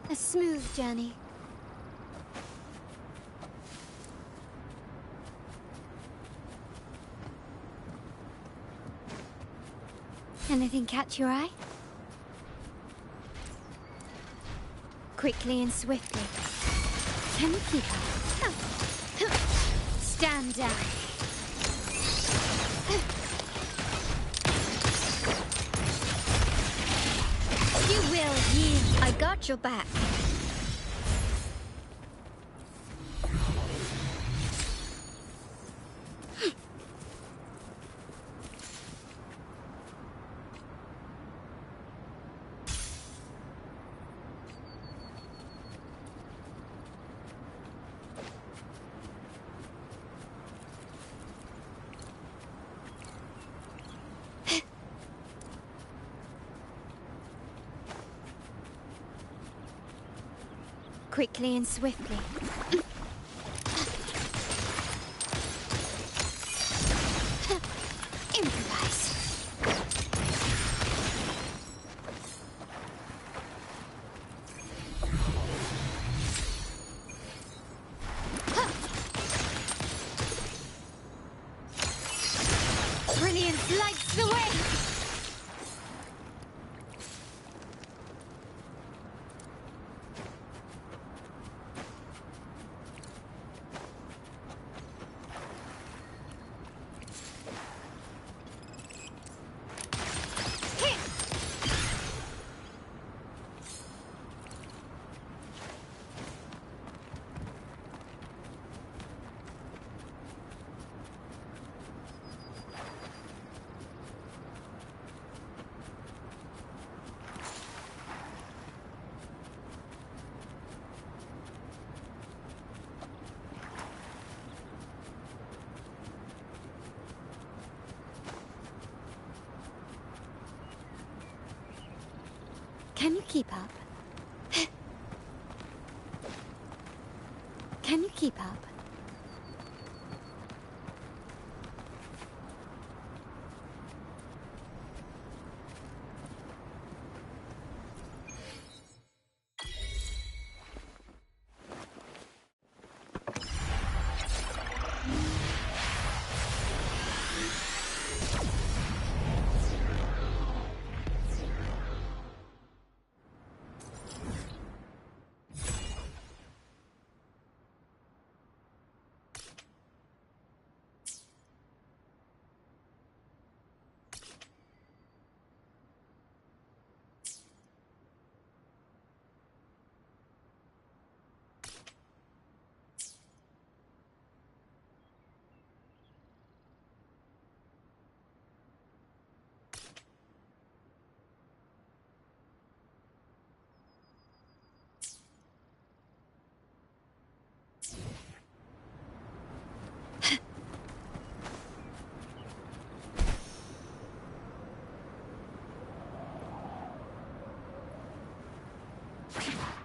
A smooth journey. Anything catch your eye? Quickly and swiftly. Can you keep up? Stand down. You will yield. I got your back. Quickly and swiftly. Improvise. Brilliance lights the way! Can you keep up? Can you keep up?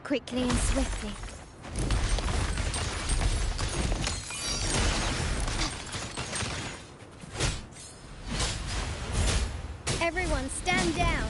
Quickly and swiftly. Everyone stand down.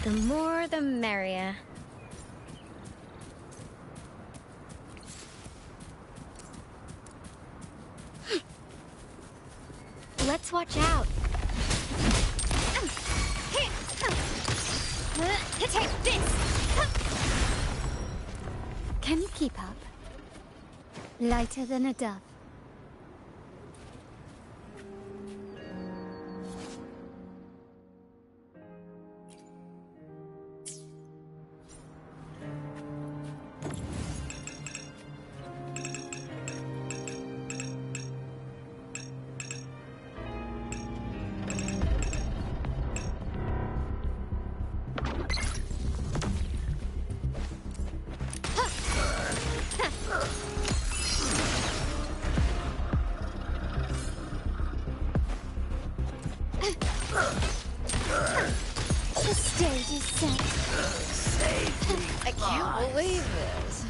The more the merrier. Let's watch out. Take this! Can you keep up? Lighter than a dove. this scent. I can't believe this.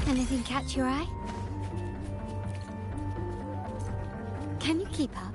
Anything catch your eye? Can you keep up?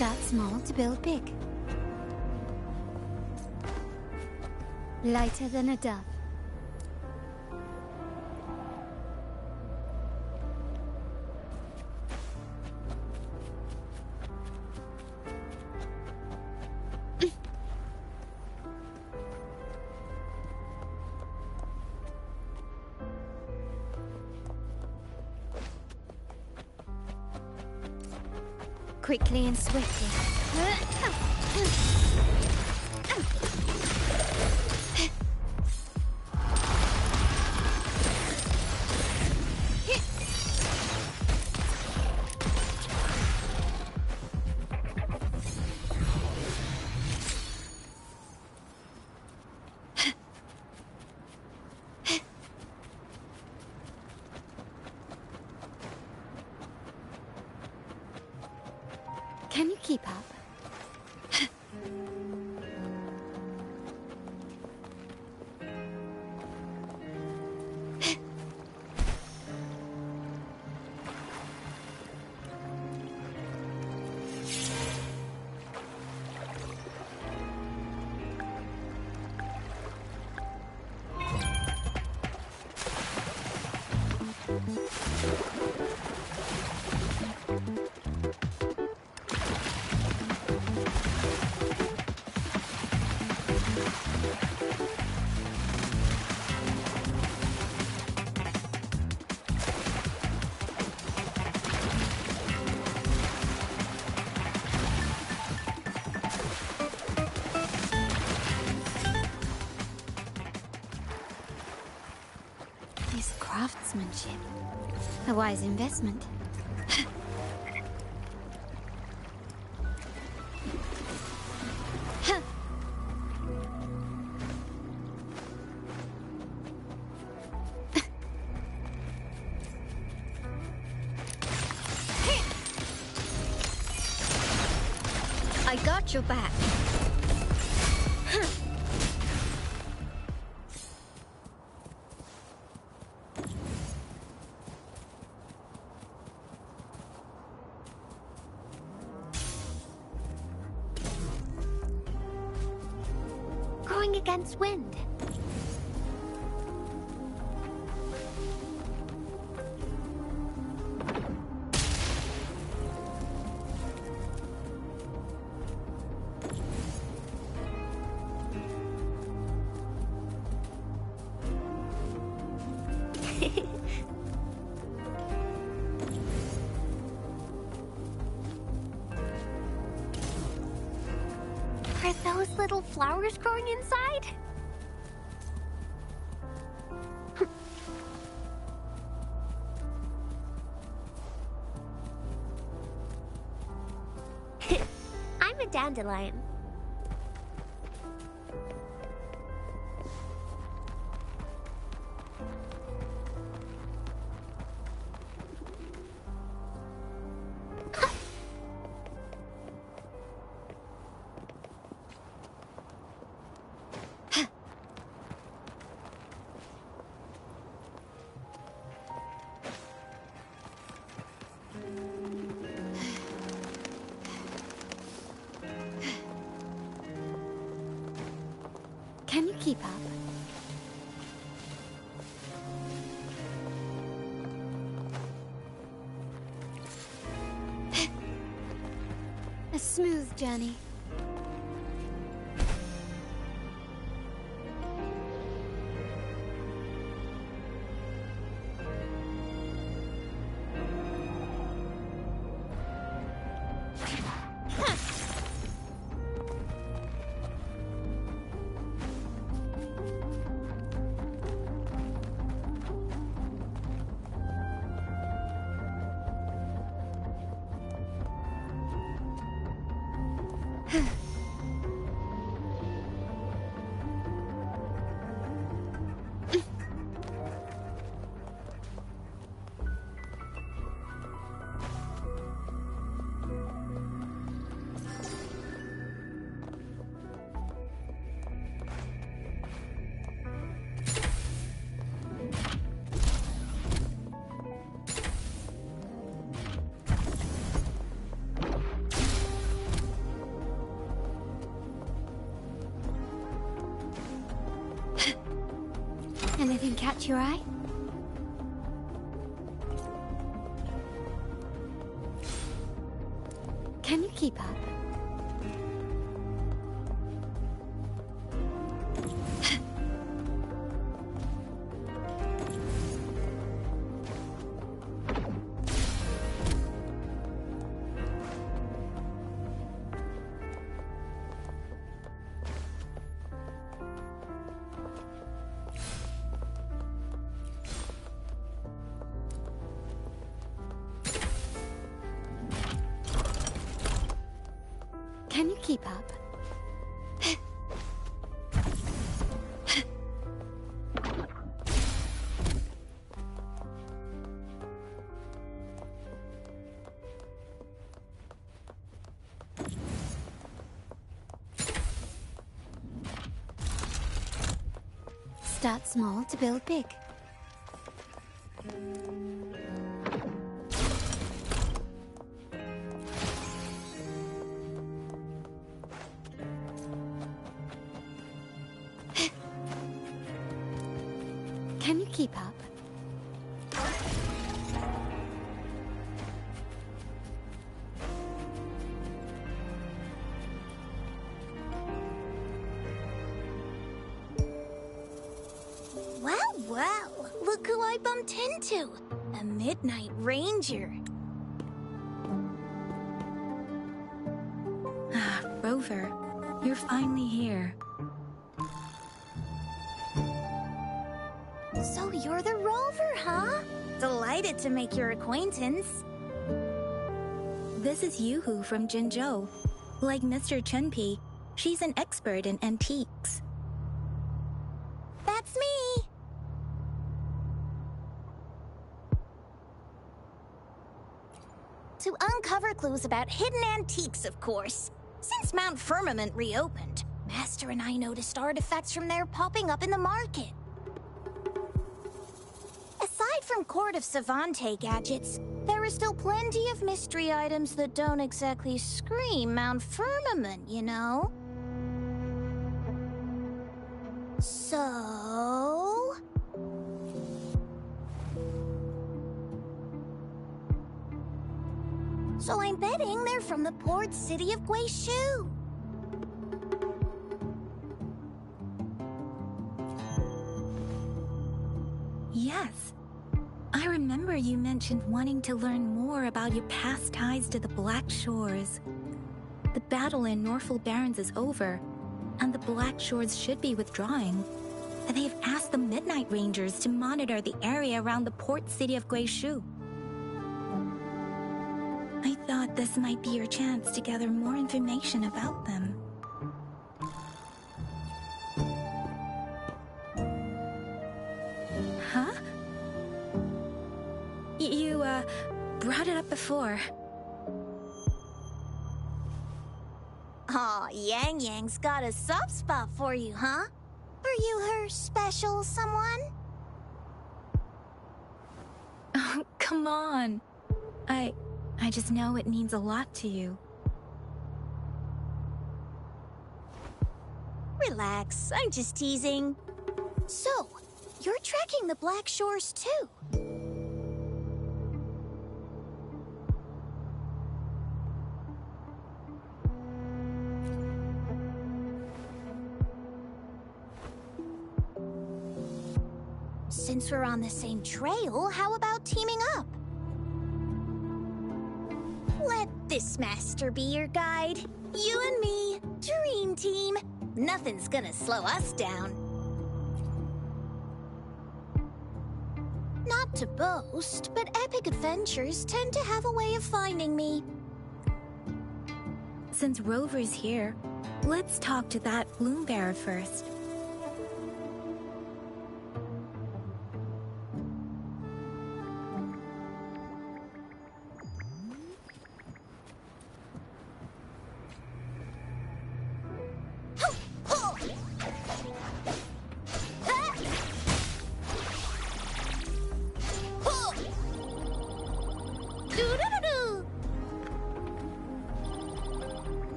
Start small to build big. Lighter than a dove. Quickly and swiftly. keep up? This craftsmanship. A wise investment. I got your back. Going against wind. Are those little flowers growing inside? I'm a dandelion. Can you keep up? A smooth journey. Anything catch your eye? Can you keep up? Can you keep up? Start small to build big. Can you keep up? Well, look who I bumped into. A Midnight Ranger. Ah, Rover, you're finally here. So you're the Rover, huh? Delighted to make your acquaintance. This is Yoo-hoo from Jinzhou. Like Mr. Chunpei, she's an expert in antiques. That's me! To uncover clues about hidden antiques, of course. Since Mount Firmament reopened, Master and I noticed artifacts from there popping up in the market. Aside from Court of Savante gadgets, there are still plenty of mystery items that don't exactly scream Mount Firmament, you know? So... I'm betting they're from the port city of Guishu. Yes. I remember you mentioned wanting to learn more about your past ties to the Black Shores. The battle in Norfolk Barrens is over, and the Black Shores should be withdrawing. They've asked the Midnight Rangers to monitor the area around the port city of Guishu. I thought this might be your chance to gather more information about them. Huh? You, brought it up before. Aw, Yang Yang's got a soft spot for you, huh? Are you her special someone? Oh, come on. I just know it means a lot to you. Relax, I'm just teasing. So, you're tracking the Black Shores too? Since we're on the same trail, how about teaming up? Let this master be your guide. You and me, dream team. Nothing's gonna slow us down. Not to boast, but epic adventures tend to have a way of finding me. Since Rover's here, let's talk to that Bloombearer first.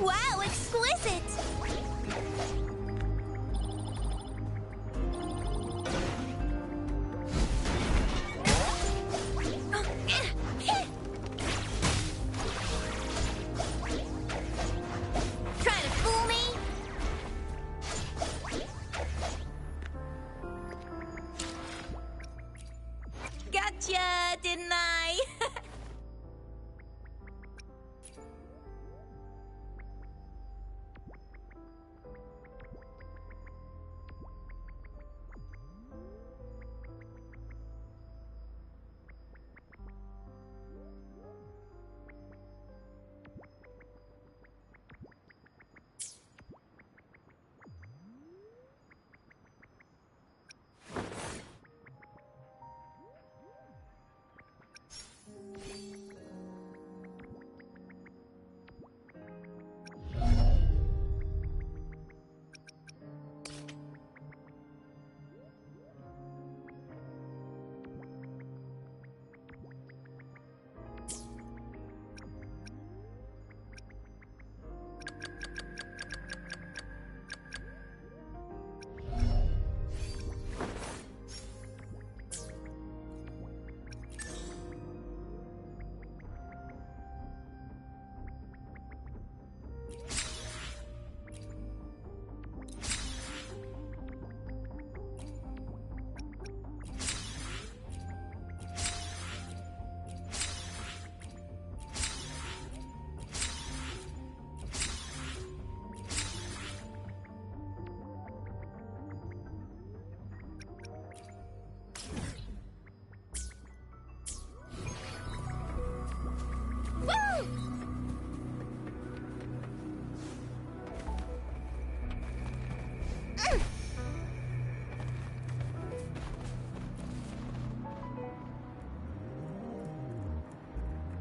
Wow, exquisite! Trying to fool me? Gotcha, didn't I?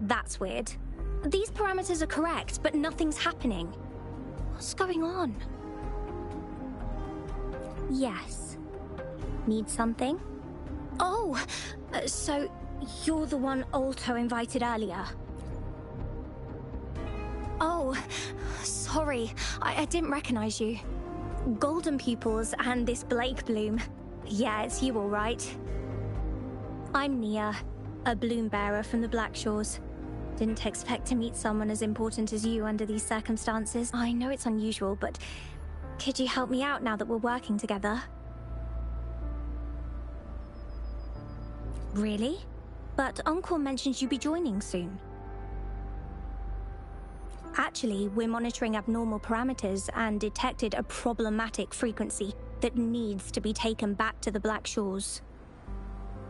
That's weird. These parameters are correct, but nothing's happening. What's going on? Yes. Need something? Oh, so you're the one Alto invited earlier. Oh, sorry. I didn't recognize you. Golden pupils and this Blake bloom. Yeah, it's you all right. I'm Nia, a bloom bearer from the Black Shores. Didn't expect to meet someone as important as you under these circumstances. I know it's unusual, but could you help me out now that we're working together? Really? But Uncle mentioned you'd be joining soon. Actually, we're monitoring abnormal parameters and detected a problematic frequency that needs to be taken back to the Black Shores.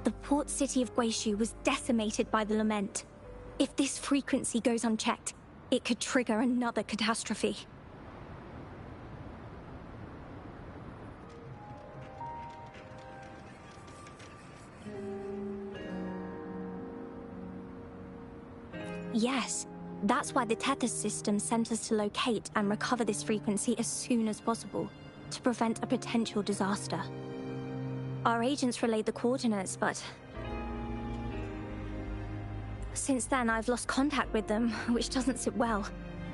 The port city of Guishu was decimated by the lament. If this frequency goes unchecked, it could trigger another catastrophe. Yes, that's why the Tethys system sent us to locate and recover this frequency as soon as possible, to prevent a potential disaster. Our agents relayed the coordinates, but since then I've lost contact with them, which doesn't sit well.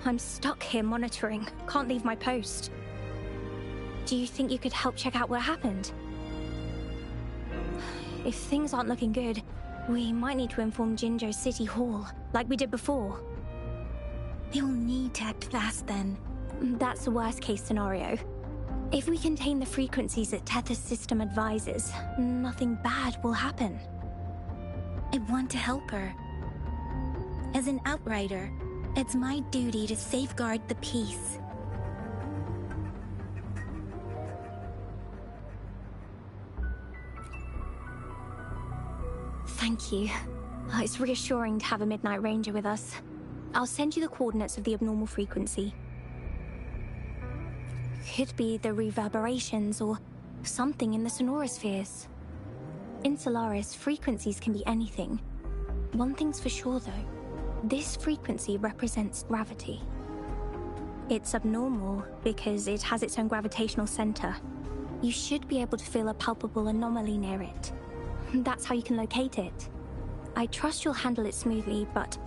I'm stuck here monitoring, can't leave my post. Do you think you could help check out what happened? If things aren't looking good, we might need to inform Jinzhou City Hall, like we did before. You'll need to act fast then. That's the worst case scenario. If we contain the frequencies that Tethys system advises, nothing bad will happen. I want to help her. As an outrider, it's my duty to safeguard the peace. Thank you. It's reassuring to have a Midnight Ranger with us. I'll send you the coordinates of the abnormal frequency. Could be the reverberations or something in the sonorospheres. In Solaris, frequencies can be anything. One thing's for sure though, this frequency represents gravity. It's abnormal because it has its own gravitational center. You should be able to feel a palpable anomaly near it. That's how you can locate it. I trust you'll handle it smoothly, but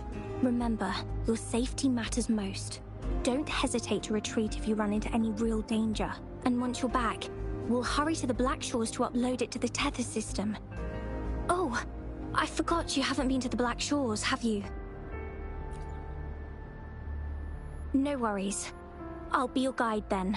remember, your safety matters most. Don't hesitate to retreat if you run into any real danger. And once you're back, we'll hurry to the Black Shores to upload it to the Tethys system. Oh, I forgot you haven't been to the Black Shores, have you? No worries. I'll be your guide then.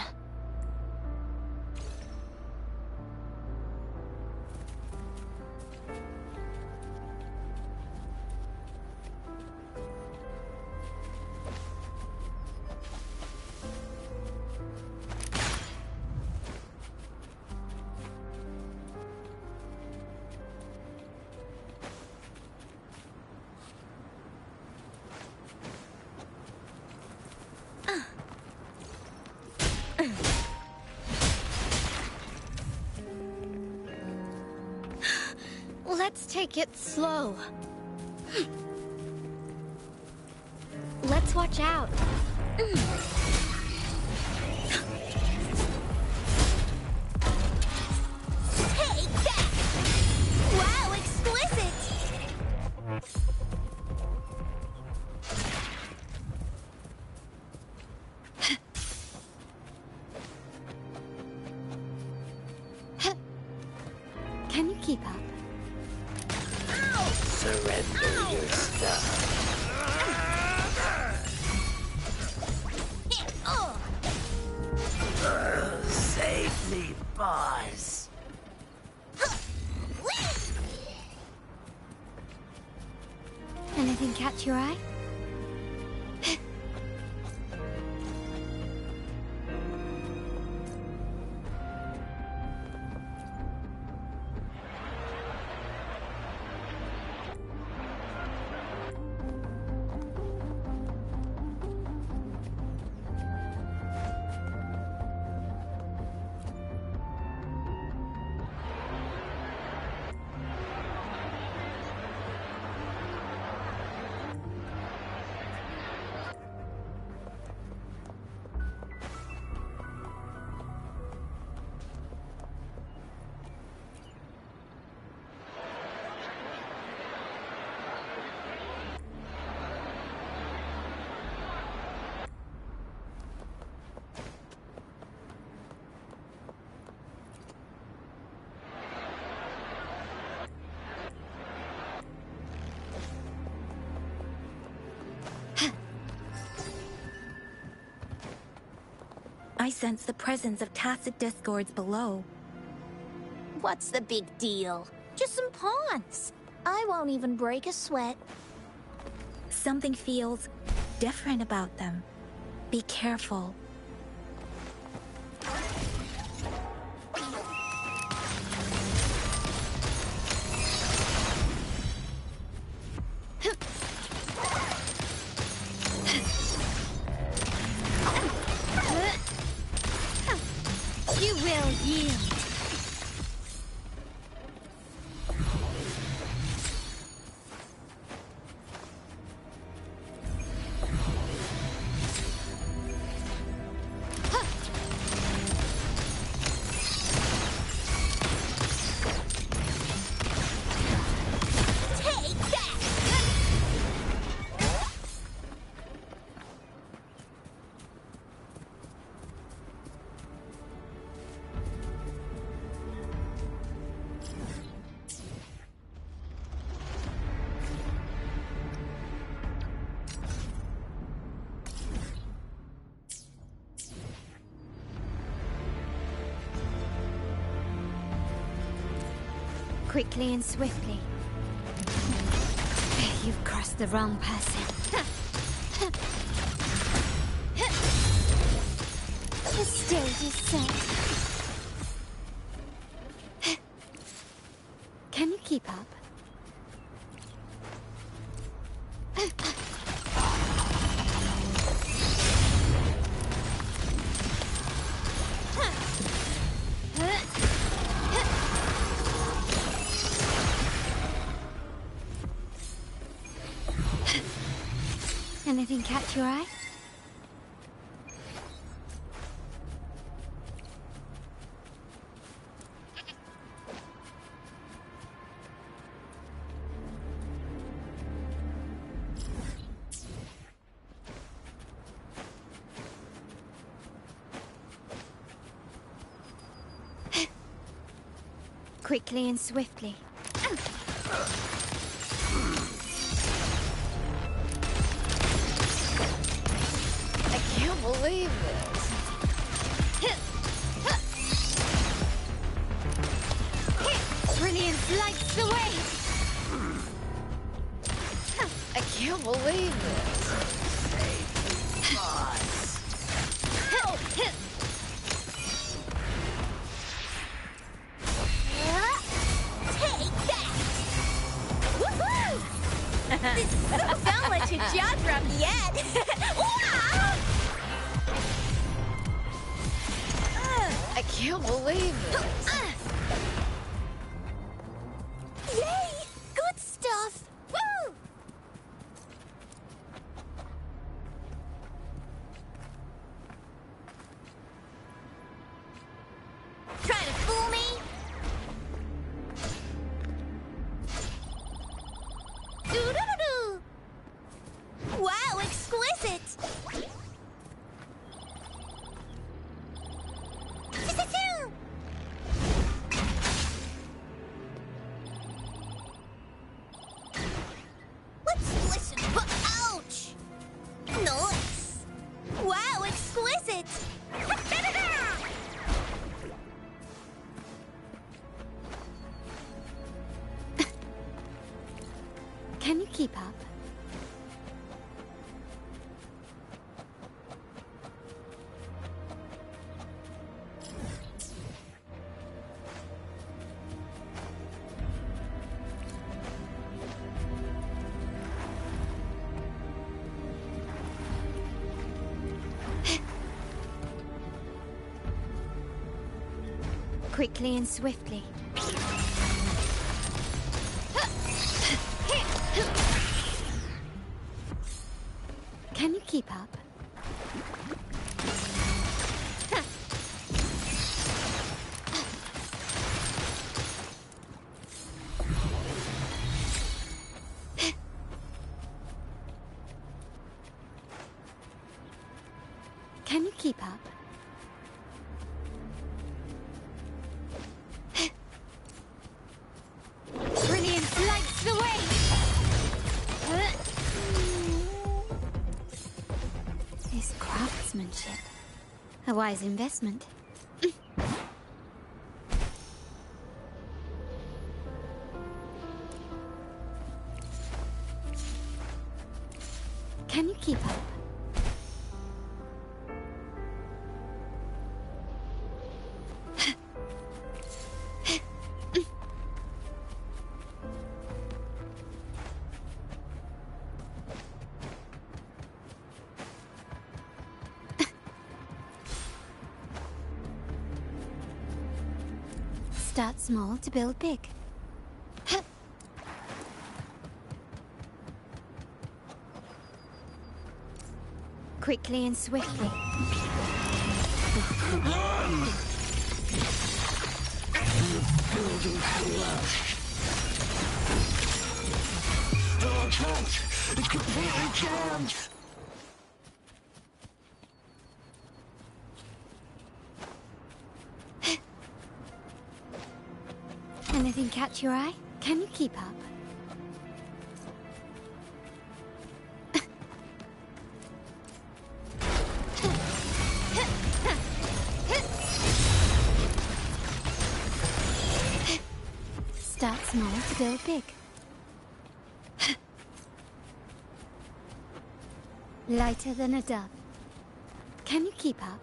Let's take it slow. Let's watch out. Take that! Wow, exquisite! Can you keep up? Surrender your stuff. Save me, boss. Anything catch your eye? I sense the presence of tacit discords below. What's the big deal? Just some pawns. I won't even break a sweat. Something feels different about them. Be careful. You will yield. Quickly and swiftly. You've crossed the wrong person. The stage is set. Can you keep up? Anything catch your eye? Quickly and swiftly. I can't believe this. Brilliance lights the way. I can't believe this. This don't let your jaw drop yet. I can't believe this. Yay! Good stuff. Woo! Trying to fool me? Doo-doo-doo-doo! Wow, exquisite! Choo-choo-choo! Let's listen. Ouch! Nice! Wow, exquisite! Can you keep up? Quickly and swiftly. Can you keep up? Can you keep up? Brilliance lights the way! His craftsmanship. A wise investment. Can you keep up? Start small to build big. Quickly and swiftly. It's completely jammed. Anything catch your eye? Can you keep up? Start small to build big. Lighter than a dove. Can you keep up?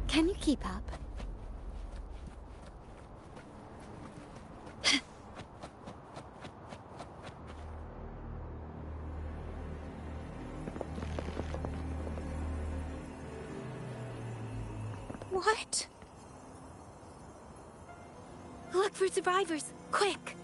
Can you keep up? What? Look for survivors, quick!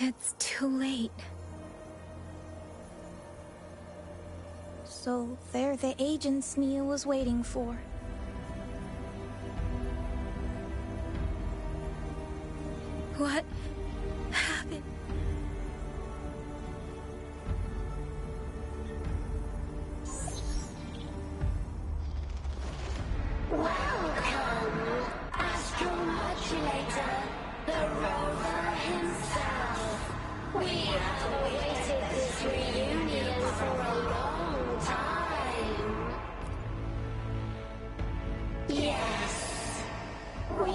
It's too late. So they're the agents Nia was waiting for. What happened? Welcome, Astromodulator, the rover himself. We have awaited this reunion for a long time. Yes, we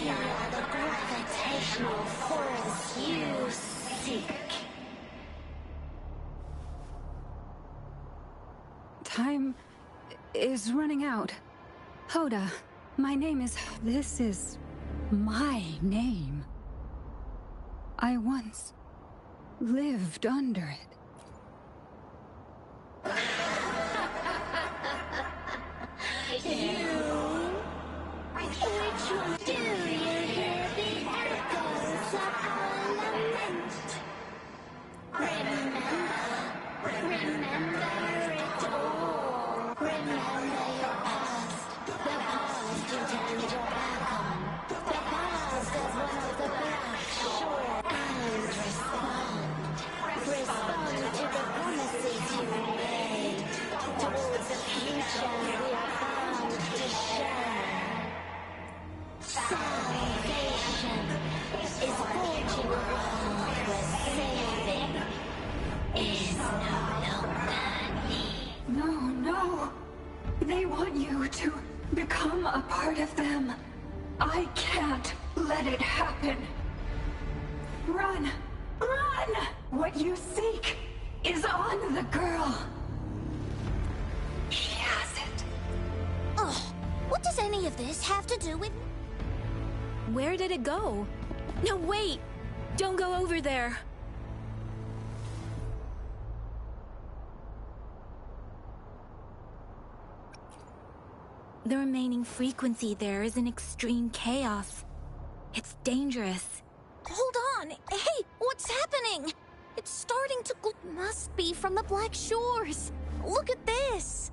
are the gravitational force you seek. Time is running out. Hoda, my name is... This is my name. I once lived under it. Which one do you hear the echoes of our lament? Remember it all. Remember your past, the past you turned your back on, the past as one of the Black Shore, and respond to the promises you made towards the future we are bound to share. Salvation is forging a world where saving is no longer They want you to become a part of them. I can't let it happen. Run! Run! What you seek is on the girl. She has it. Ugh, what does any of this have to do with... Where did it go? No, wait! Don't go over there! The remaining frequency there is in extreme chaos. It's dangerous. Hold on! Hey, what's happening? It's starting to... Must be from the Black Shores. Look at this!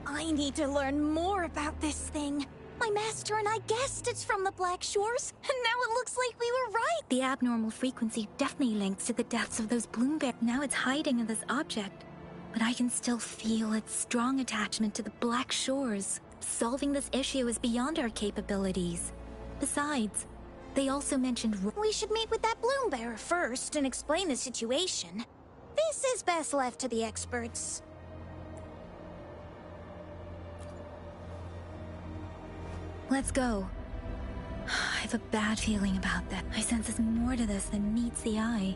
I need to learn more about this thing. My master and I guessed it's from the Black Shores, and now it looks like we were right. The abnormal frequency definitely links to the deaths of those bloom bears. Now it's hiding in this object, but I can still feel its strong attachment to the Black Shores. Solving this issue is beyond our capabilities. Besides, they also mentioned... We should meet with that bloom bearer first and explain the situation. This is best left to the experts. Let's go. I have a bad feeling about that. I sense there's more to this than meets the eye.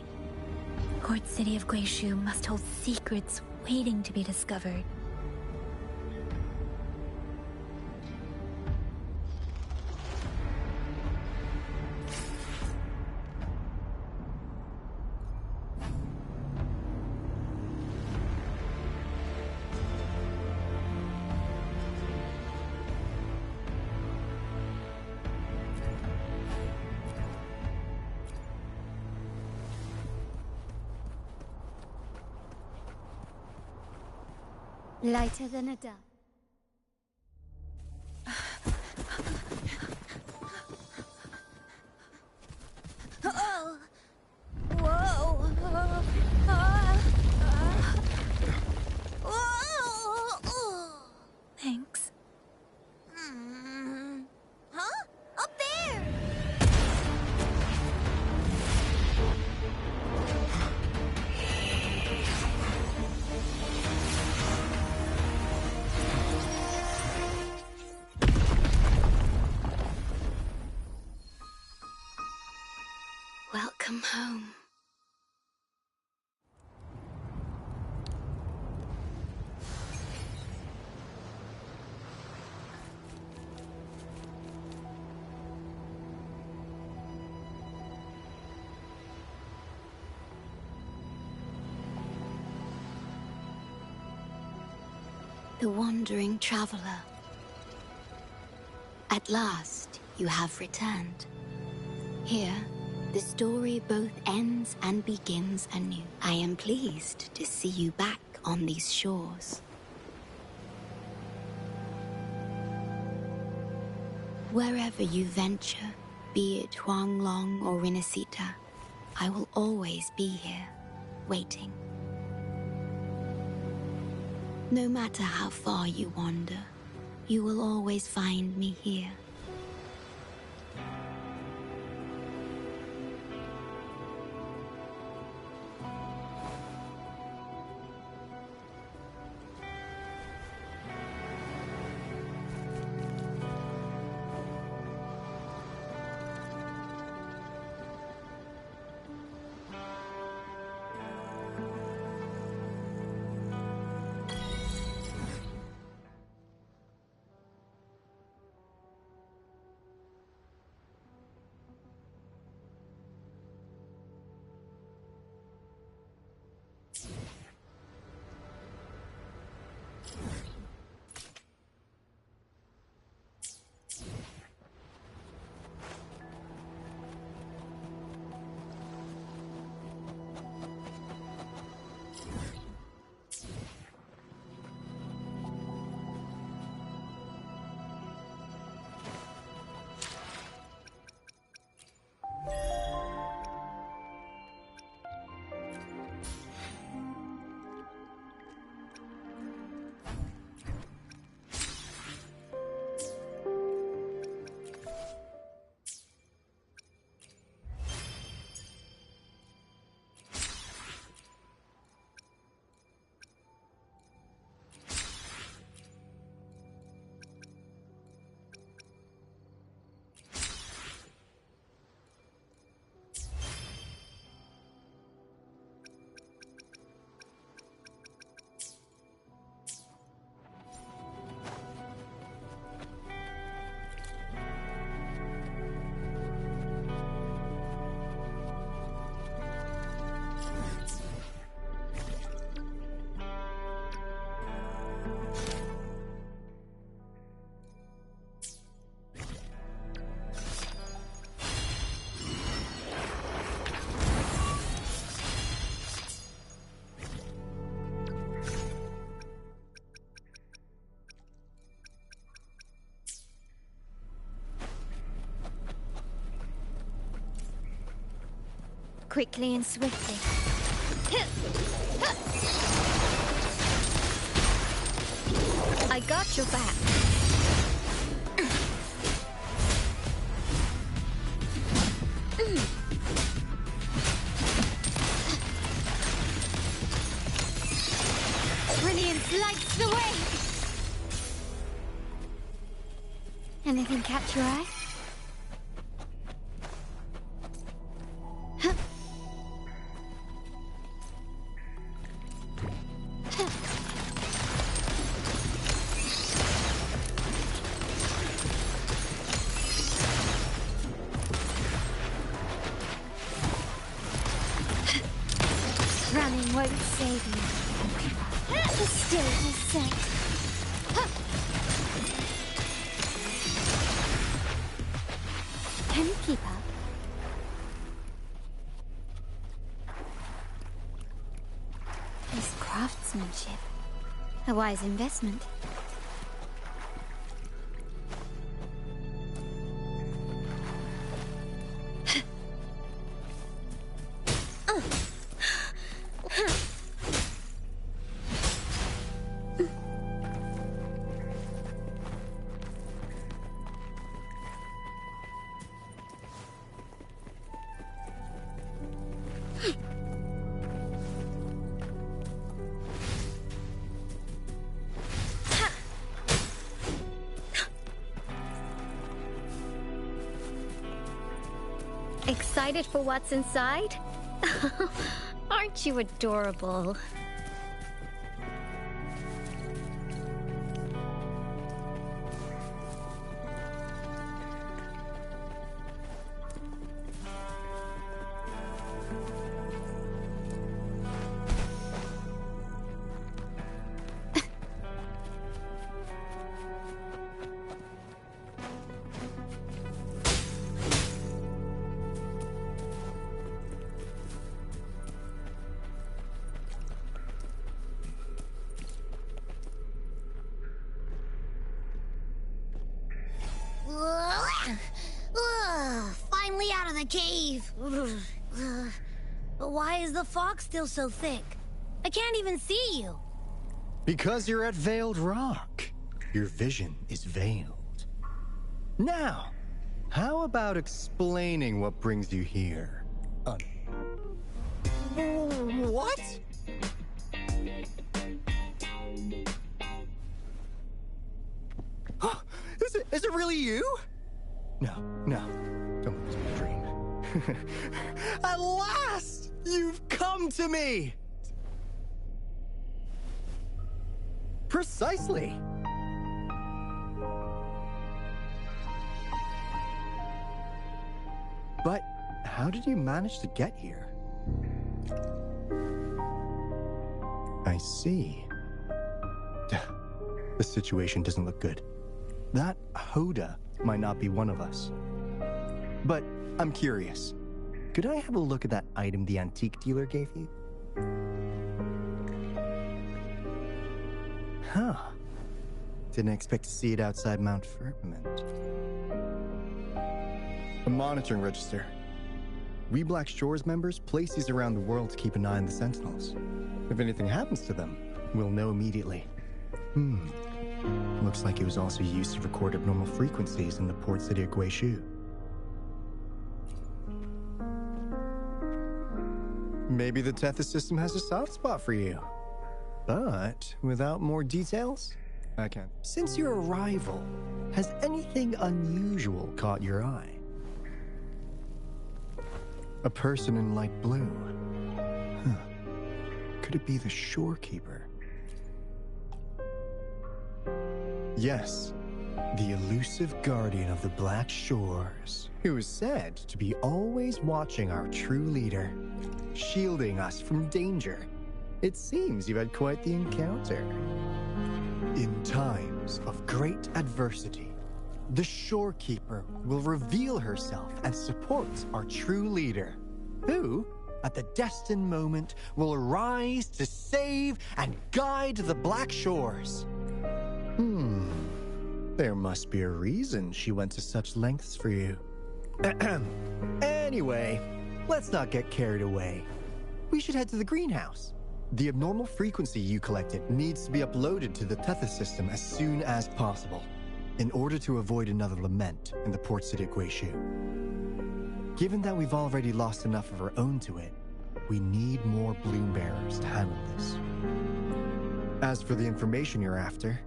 Court City of Guishu must hold secrets waiting to be discovered. Lighter than a dove. Oh! Whoa! Whoa! Thanks. Huh? Up there! Welcome home. The wandering traveler. At last, you have returned. Here, the story both ends and begins anew. I am pleased to see you back on these shores. Wherever you venture, be it Huanglong or Rinasita, I will always be here, waiting. No matter how far you wander, you will always find me here. quickly and swiftly. I got your back. Brilliance lights the way! Anything catch your eye? Running won't save you. The stage is set. Can you keep up? This craftsmanship. A wise investment. Excited for what's inside? Aren't you adorable? Finally out of the cave. But why is the fog still so thick? I can't even see you. Because you're at Veiled Rock. Your vision is veiled. Now, how about explaining what brings you here? What? Is it really you? No, don't lose my dream. At last, you've come to me! Precisely. But how did you manage to get here? I see. The situation doesn't look good. That Hoda might not be one of us. But I'm curious. Could I have a look at that item the antique dealer gave you? Huh. Didn't expect to see it outside Mount Firmament. A monitoring register. We Black Shores members place these around the world to keep an eye on the Sentinels. If anything happens to them, we'll know immediately. Looks like it was also used to record abnormal frequencies in the port city of Guishu. Maybe the Tethys system has a soft spot for you. But without more details, I can't. Since your arrival, has anything unusual caught your eye? A person in light blue. Could it be the shorekeeper? Yes, the elusive guardian of the Black Shores, who is said to be always watching our true leader, shielding us from danger. It seems you've had quite the encounter. In times of great adversity, the shorekeeper will reveal herself and support our true leader, who, at the destined moment, will arise to save and guide the Black Shores. There must be a reason she went to such lengths for you. Anyway, let's not get carried away. We should head to the greenhouse. The abnormal frequency you collected needs to be uploaded to the Tethys system as soon as possible, in order to avoid another lament in the port city of Guishu. Given that we've already lost enough of our own to it, we need more bloom bearers to handle this. As for the information you're after,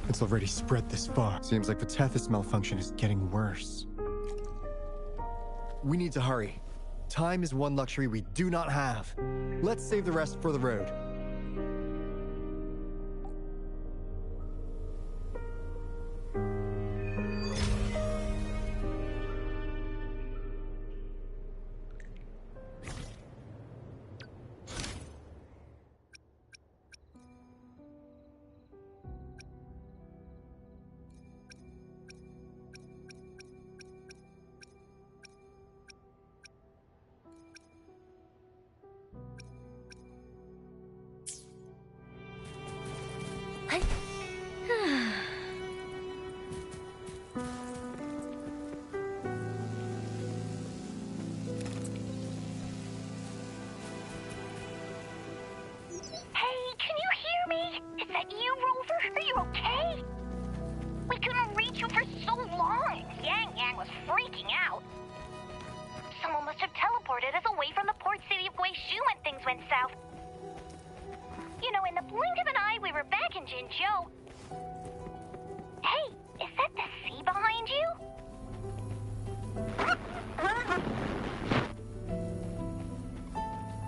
it's already spread this far. Seems like the Tethys malfunction is getting worse. We need to hurry. Time is one luxury we do not have. Let's save the rest for the road.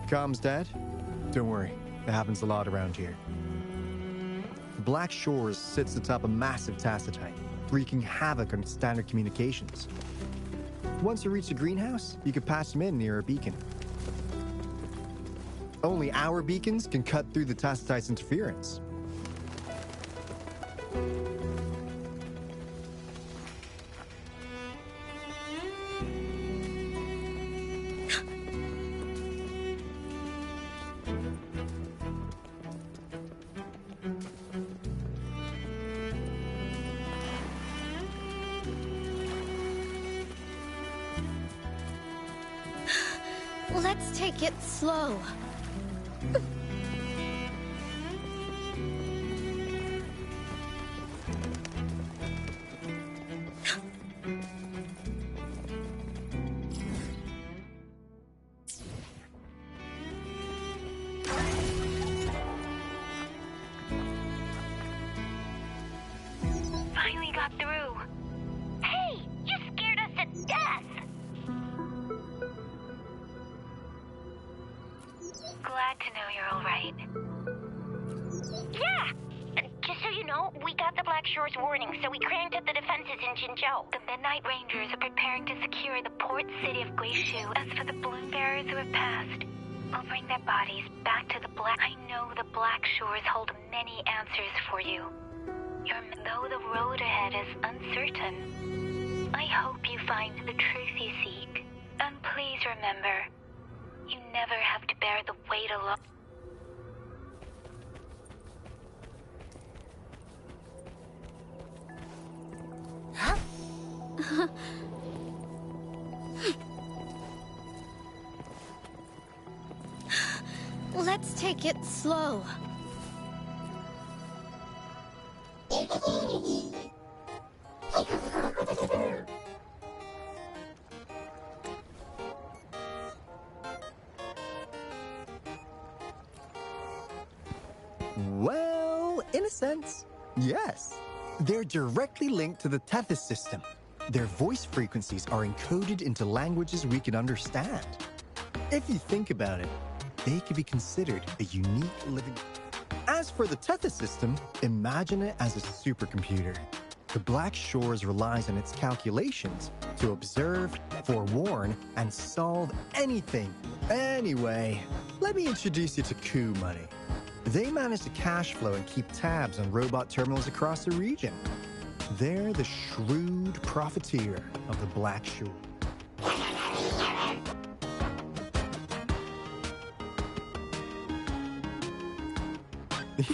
Comms dead? Don't worry, it happens a lot around here. Black Shores sits atop a massive tacitite, wreaking havoc on standard communications. Once you reach the greenhouse, you can patch them in near a beacon. Only our beacons can cut through the tacitite's interference. Let's take it slow. Finally got through. Hey, you scared us to death! Glad to know you're all right. Yeah! Just so you know, we got the Black Shores warning, so we cranked up the defenses in Jinzhou. The Midnight Rangers are preparing to secure the port city of Guishu. As for the bloom bearers who have passed, I'll bring their bodies back to the Black... I know the Black Shores hold many answers for you. Though the road ahead is uncertain, I hope you find the truth you seek. And please remember, you never have to bear the weight alone. Let's take it slow. Well, in a sense, yes. They're directly linked to the Tethys system. Their voice frequencies are encoded into languages we can understand. If you think about it, they could be considered a unique living... As for the Tethys system, imagine it as a supercomputer. The Black Shores relies on its calculations to observe, forewarn, and solve anything. Anyway, let me introduce you to Coup Money. They manage to cash flow and keep tabs on robot terminals across the region. They're the shrewd profiteer of the Black Shore.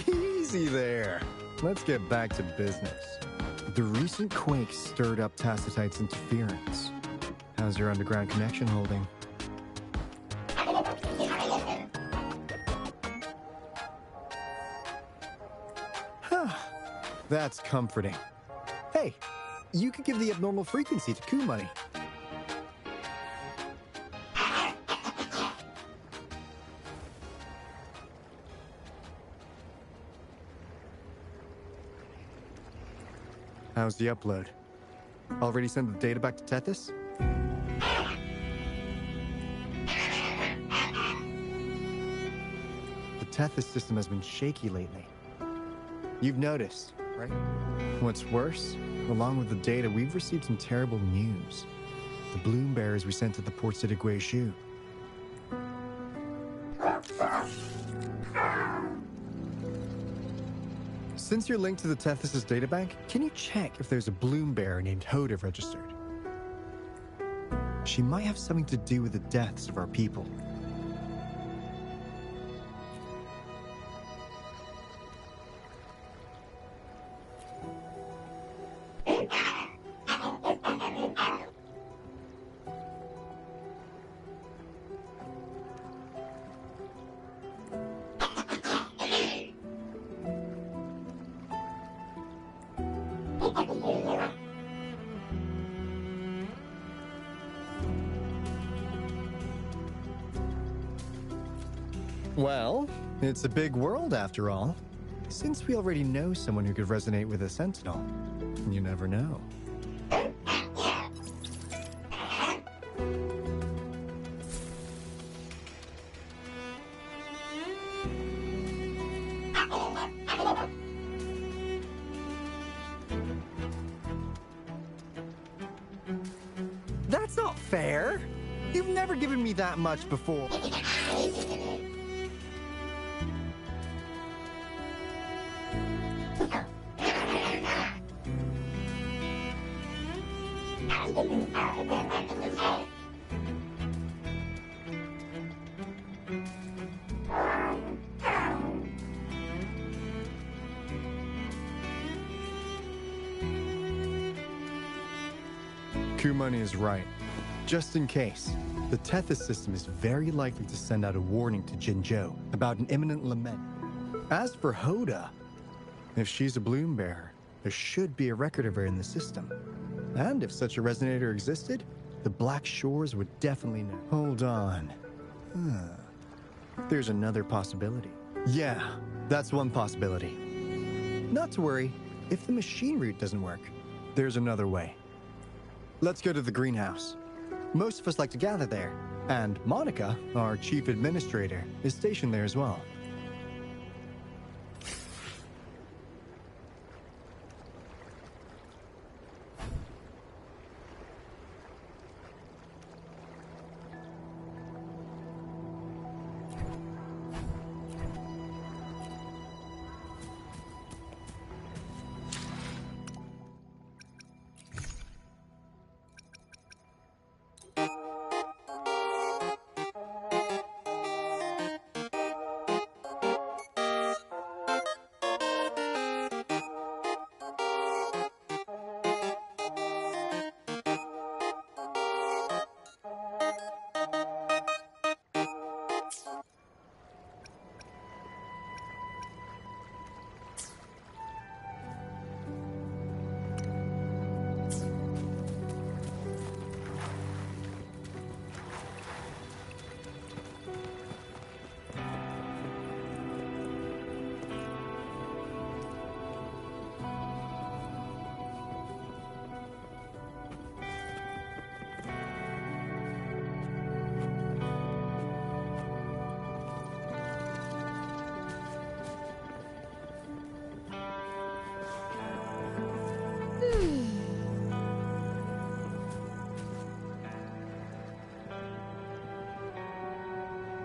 Easy there. Let's get back to business. The recent quake stirred up Tacitite's interference. How's your underground connection holding? That's comforting. Hey, you could give the abnormal frequency to Coup Money. How's the upload? Already sent the data back to Tethys? The Tethys system has been shaky lately. You've noticed, right? What's worse, along with the data, we've received some terrible news. The bloom bearers we sent to the port city Guizhou. Since you're linked to the Tethys' databank, can you check if there's a bloom bearer named Hoda registered? She might have something to do with the deaths of our people. Well, it's a big world after all. Since we already know someone who could resonate with a Sentinel, you never know. That's not fair. You've never given me that much before. Coup Money is right. Just in case, the Tethys system is very likely to send out a warning to Jinzhou about an imminent lament. As for Hoda, if she's a bloom bearer, there should be a record of her in the system. And if such a resonator existed, the Black Shores would definitely know. Hold on. There's another possibility. Yeah, that's one possibility. Not to worry, if the machine route doesn't work, there's another way. Let's go to the greenhouse. Most of us like to gather there, and Monica, our chief administrator, is stationed there as well.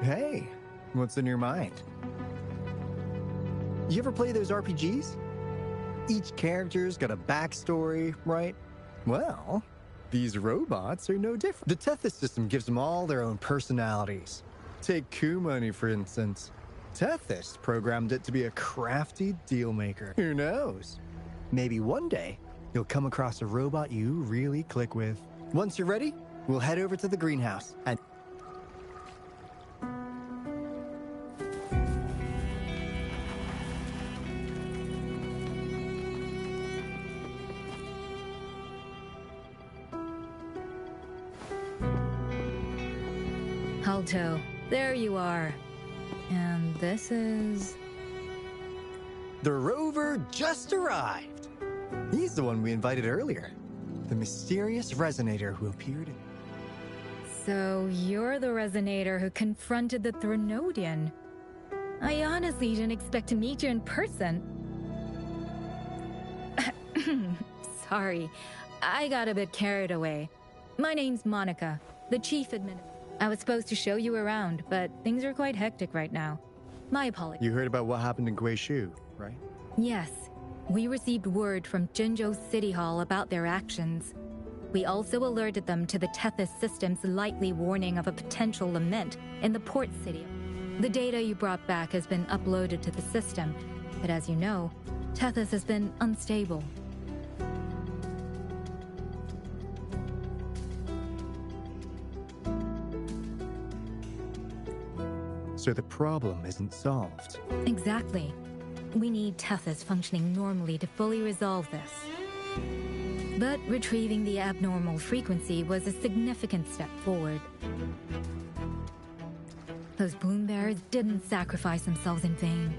Hey, what's in your mind? You ever play those RPGs? Each character's got a backstory, right? Well, these robots are no different. The Tethys system gives them all their own personalities. Take Coup Money, for instance. Tethys programmed it to be a crafty deal maker. Who knows? Maybe one day, you'll come across a robot you really click with. Once you're ready, We'll head over to the greenhouse and... Alto, there you are. And this is... The rover just arrived. He's the one we invited earlier. The mysterious resonator who appeared... So you're the resonator who confronted the Threnodian. I honestly didn't expect to meet you in person. Sorry, I got a bit carried away. My name's Monica, the chief administrator. I was supposed to show you around, but things are quite hectic right now. My apologies. You heard about what happened in Guishu, right? Yes. We received word from Jinzhou City Hall about their actions. We also alerted them to the Tethys system's likely warning of a potential lament in the port city. The data you brought back has been uploaded to the system, but as you know, Tethys has been unstable. So the problem isn't solved. Exactly. We need Tethys functioning normally to fully resolve this. But retrieving the abnormal frequency was a significant step forward. Those bloom bearers didn't sacrifice themselves in vain.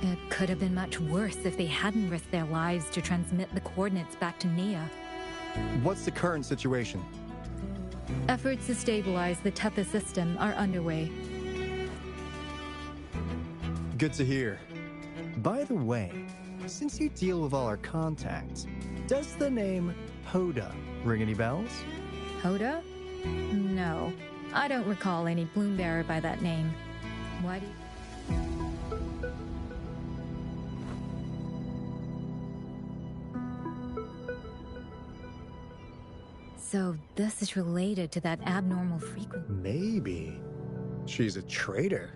It could have been much worse if they hadn't risked their lives to transmit the coordinates back to Nia. What's the current situation? Efforts to stabilize the Tethys system are underway. Good to hear. By the way, since you deal with all our contacts, does the name Hoda ring any bells? Hoda? No. I don't recall any bloom bearer by that name. Why do you... So this is related to that abnormal frequency. Maybe. She's a traitor.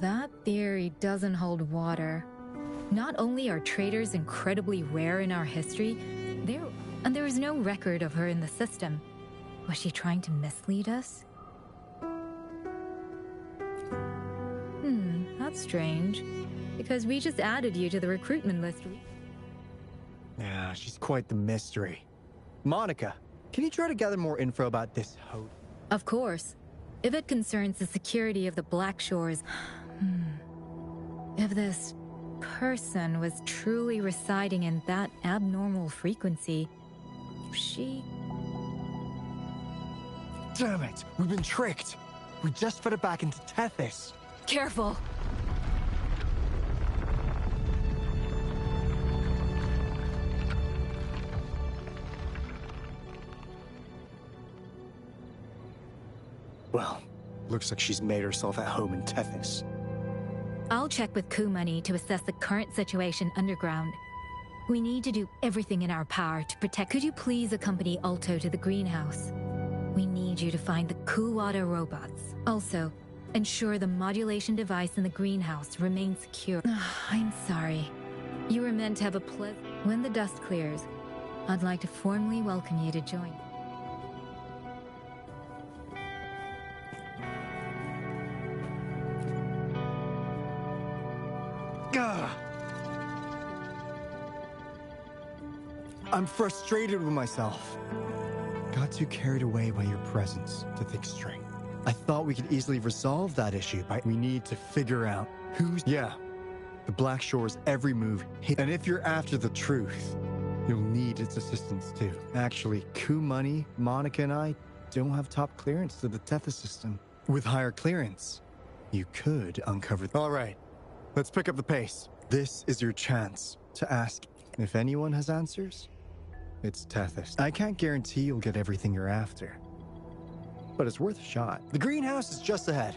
That theory doesn't hold water. Not only are traitors incredibly rare in our history, there is no record of her in the system. Was she trying to mislead us? That's strange. Because we just added you to the recruitment list. Yeah, she's quite the mystery. Monica, can you try to gather more info about this Hoda? Of course. If it concerns the security of the Black Shores... If this person was truly residing in that abnormal frequency, she... Damn it! We've been tricked! We just fed it back into Tethys! Careful! Well, looks like she's made herself at home in Tethys. I'll check with Kumani to assess the current situation underground. We need to do everything in our power to protect... Could you please accompany Alto to the greenhouse? We need you to find the Kuwata robots. Also, ensure the modulation device in the greenhouse remains secure. I'm sorry. You were meant to have a pleasant... When the dust clears, I'd like to formally welcome you to join. I'm frustrated with myself. Got too carried away by your presence to think straight. I thought we could easily resolve that issue, but we need to figure out who's... Yeah, the Black Shore's every move. And if you're after the truth, you'll need its assistance too. Actually, Kumani, Monica, and I don't have top clearance to the Tethys system. With higher clearance, you could uncover... All right, let's pick up the pace. This is your chance to ask. If anyone has answers, it's Tethys. I can't guarantee you'll get everything you're after, but it's worth a shot. The greenhouse is just ahead.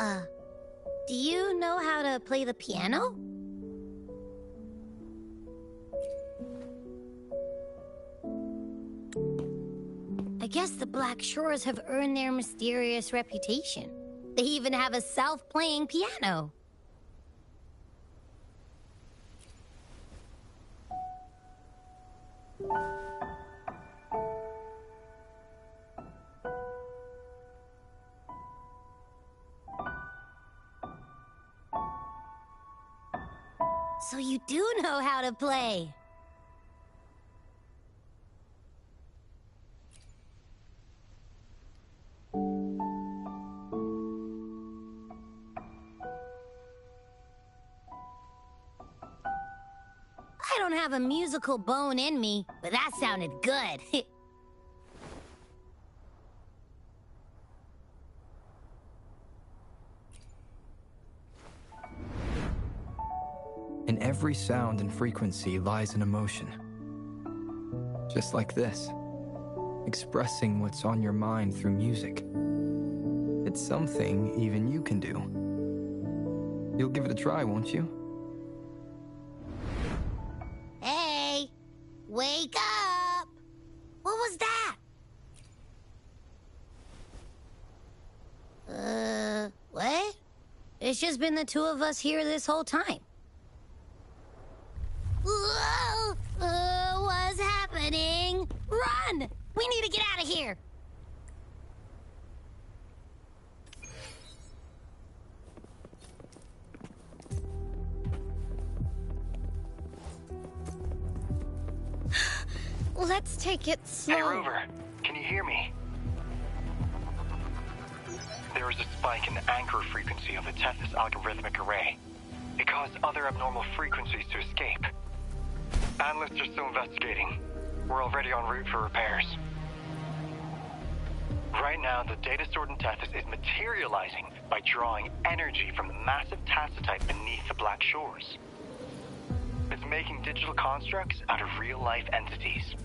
Do you know how to play the piano? I guess the Black Shores have earned their mysterious reputation. They even have a self-playing piano. So you do know how to play. I don't have a musical bone in me, but that sounded good. In every sound and frequency lies an emotion. Just like this. Expressing what's on your mind through music. It's something even you can do. You'll give it a try, won't you? Hey! Wake up! What was that? What? It's just been the two of us here this whole time. Whoa! What's happening? Run! We need to get out of here! Let's take it slow. Hey, Rover, can you hear me? There was a spike in the anchor frequency of the Tethys algorithmic array. It caused other abnormal frequencies to escape. Analysts are still investigating. We're already en route for repairs. Right now, the data stored in Tethys is materializing by drawing energy from the massive tacitite beneath the Black Shores. It's making digital constructs out of real-life entities.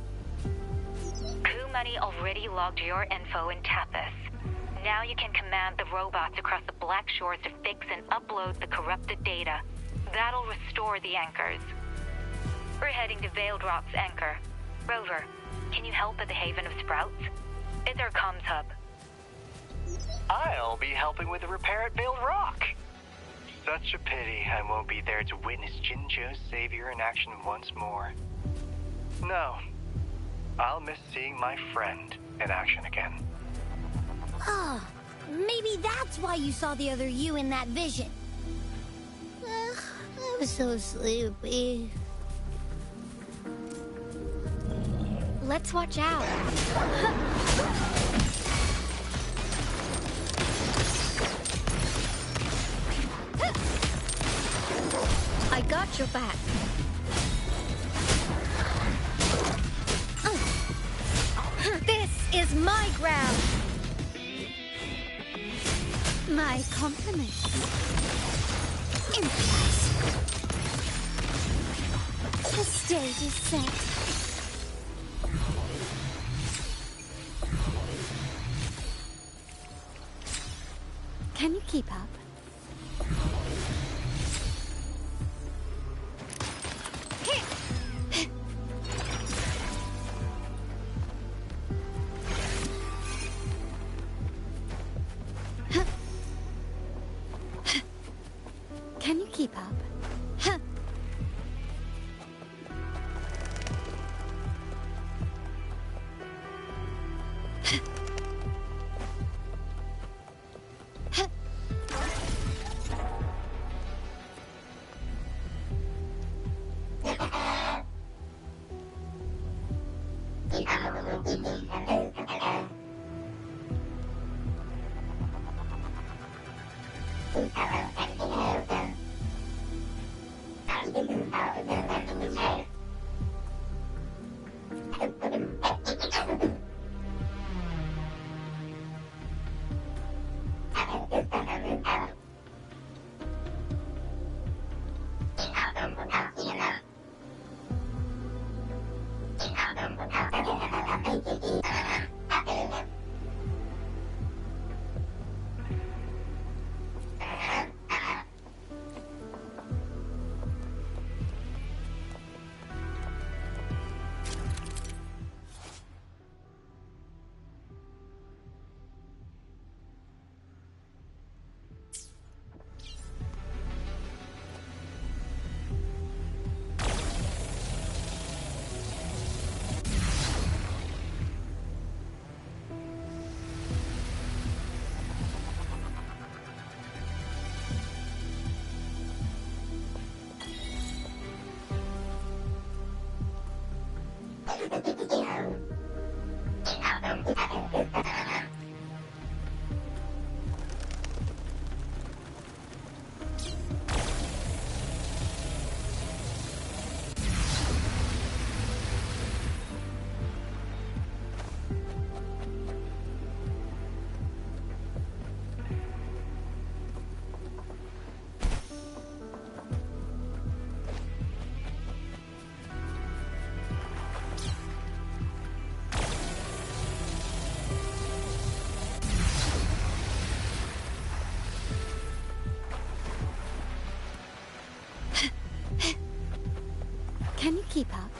Money already logged your info in Tethys. Now you can command the robots across the Black Shores to fix and upload the corrupted data. That'll restore the anchors. We're heading to Veiled Rock's anchor. Rover, can you help at the Haven of Sprouts? It's our comms hub. I'll be helping with the repair at Veiled Rock. Such a pity I won't be there to witness Jinzhou's savior in action once more. No. I'll miss seeing my friend in action again. Oh, maybe that's why you saw the other you in that vision. I'm so sleepy. Let's watch out. I got your back. This is my ground. My compliments. Improvise. The stage is set. Can you keep up? Can you keep up? Can you keep up?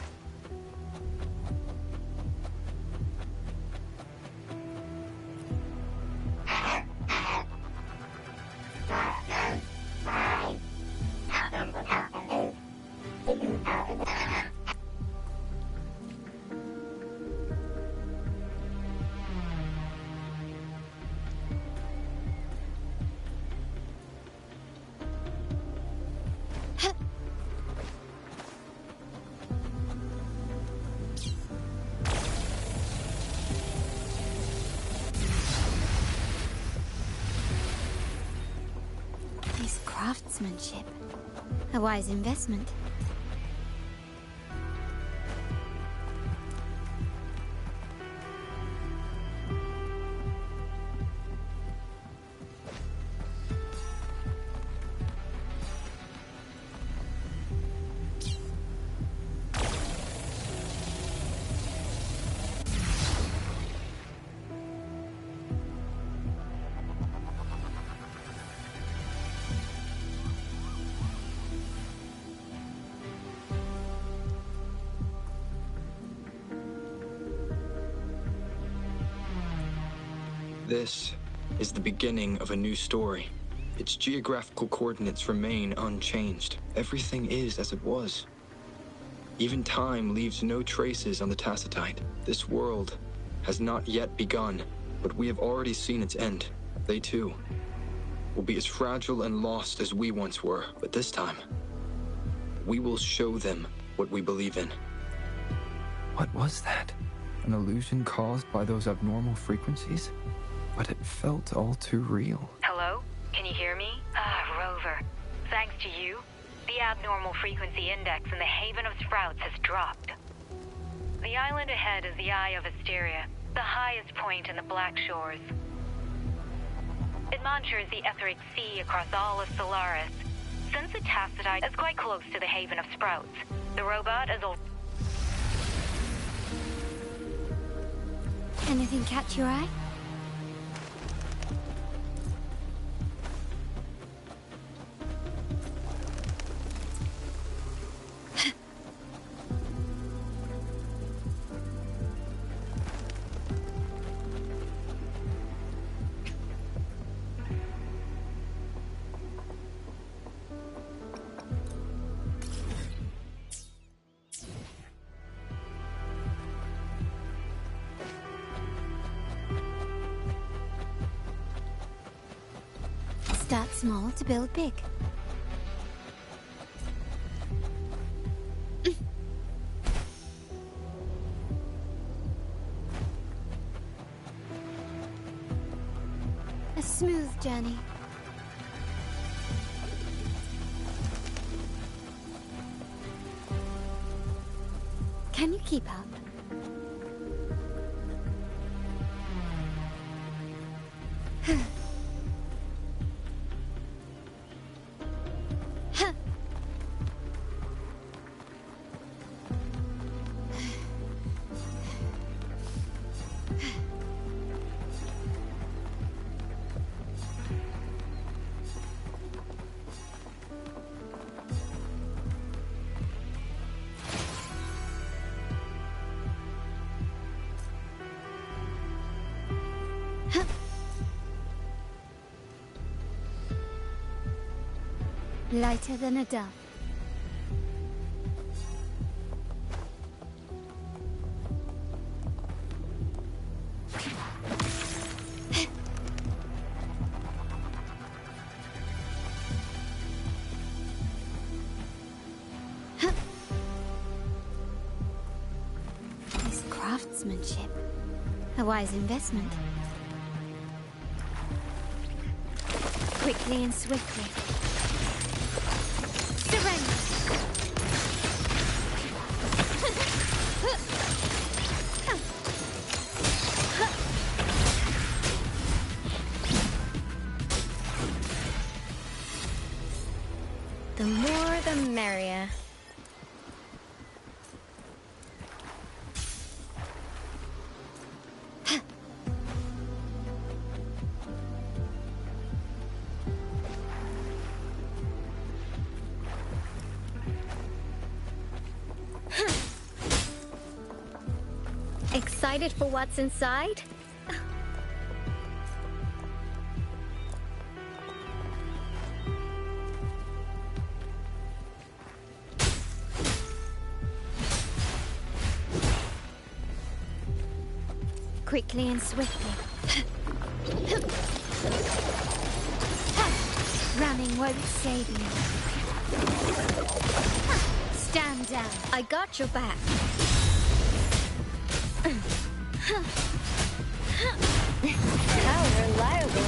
This craftsmanship. A wise investment. This is the beginning of a new story. Its geographical coordinates remain unchanged. Everything is as it was. Even time leaves no traces on the Tacitite. This world has not yet begun, but we have already seen its end. They too will be as fragile and lost as we once were, but this time, we will show them what we believe in. What was that? An illusion caused by those abnormal frequencies? But it felt all too real. Hello? Can you hear me? Rover. Thanks to you, the abnormal frequency index in the Haven of Sprouts has dropped. The island ahead is the Eye of Asteria, the highest point in the Black Shores. It monitors the etheric sea across all of Solaris. Since the Tacitite is quite close to the Haven of Sprouts, the robot is all... Anything catch your eye? Start small to build big. A smooth journey. Can you keep up? Lighter than a dove. craftsmanship. A wise investment. Quickly and swiftly. Surrender! The more the merrier. Excited for what's inside? Quickly and swiftly. Running won't save you. Stand down. I got your back. How reliable.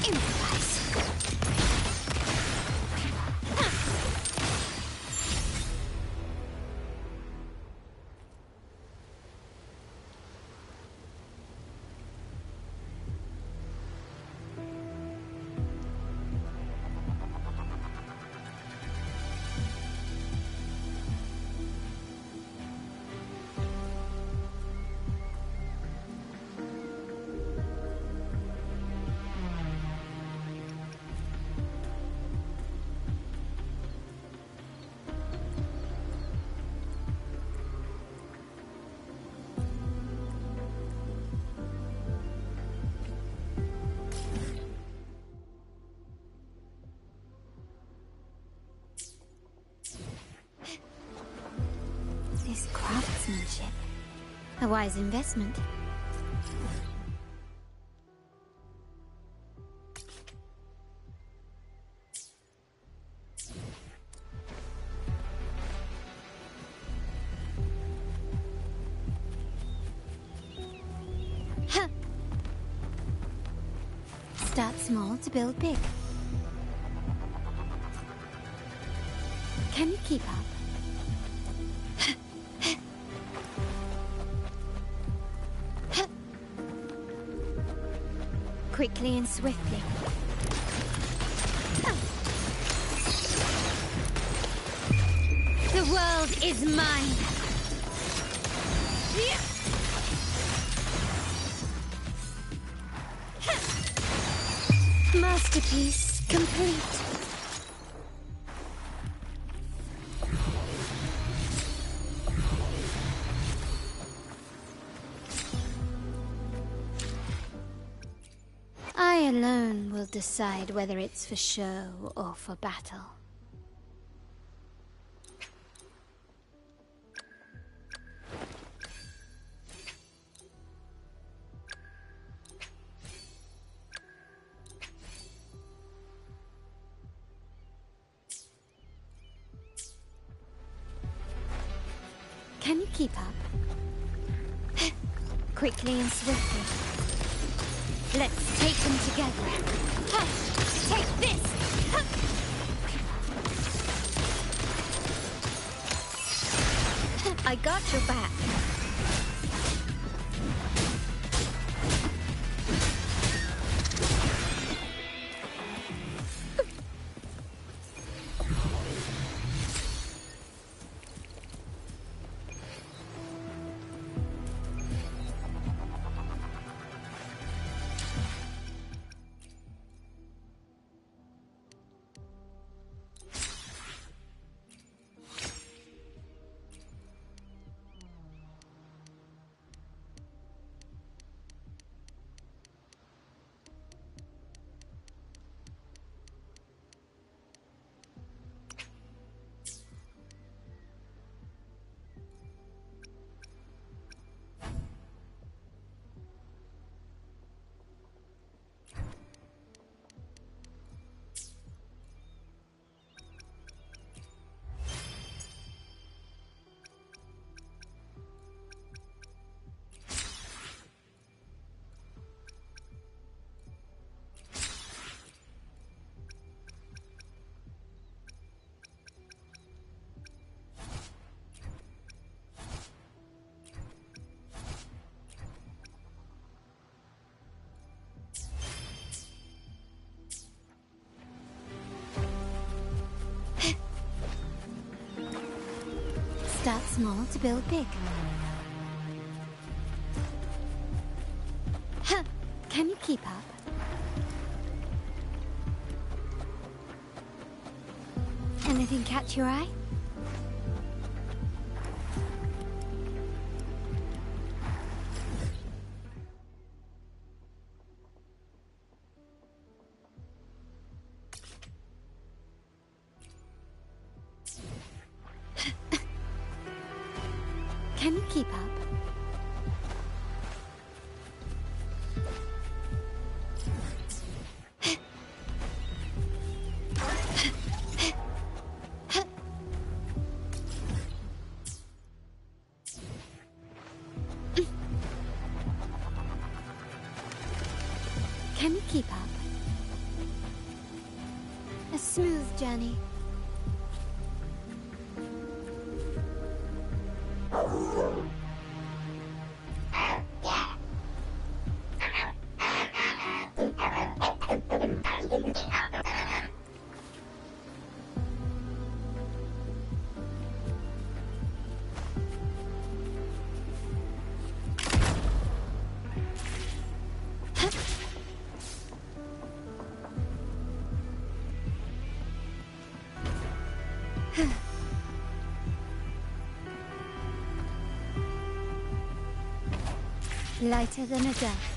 Improvise. This craftsmanship. A wise investment. Huh. Start small to build big. Can you keep up? Quickly and swiftly. The world is mine. Masterpiece complete. I alone will decide whether it's for show or for battle. Can you keep up? Quickly and swiftly. Let's take them together. Take this! I got your back. Start small to build big. Huh. Can you keep up? Anything catch your eye? Can you keep up? Can you keep up? A smooth journey. Lighter than a dove.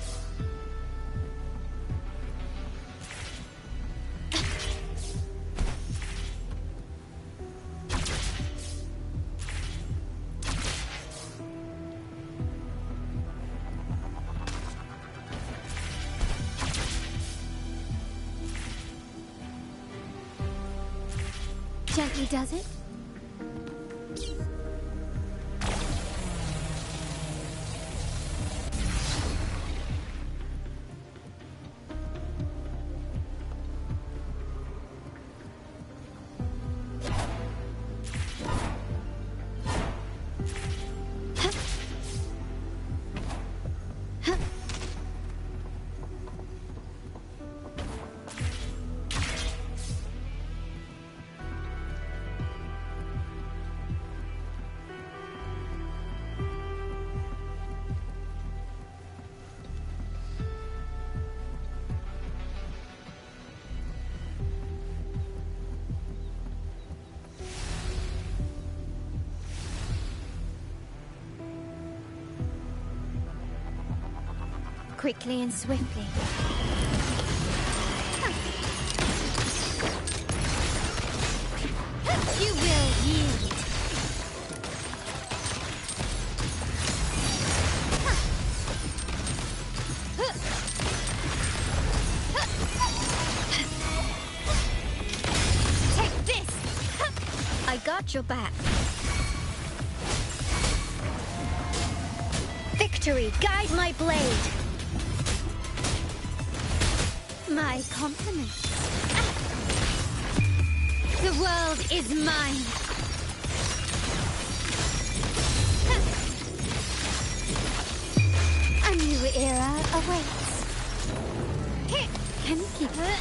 Gently does it? Quickly and swiftly. You will yield. Take this! I got your back. Victory, guide my blade! My compliments. The world is mine. A new era awaits. Can you keep it?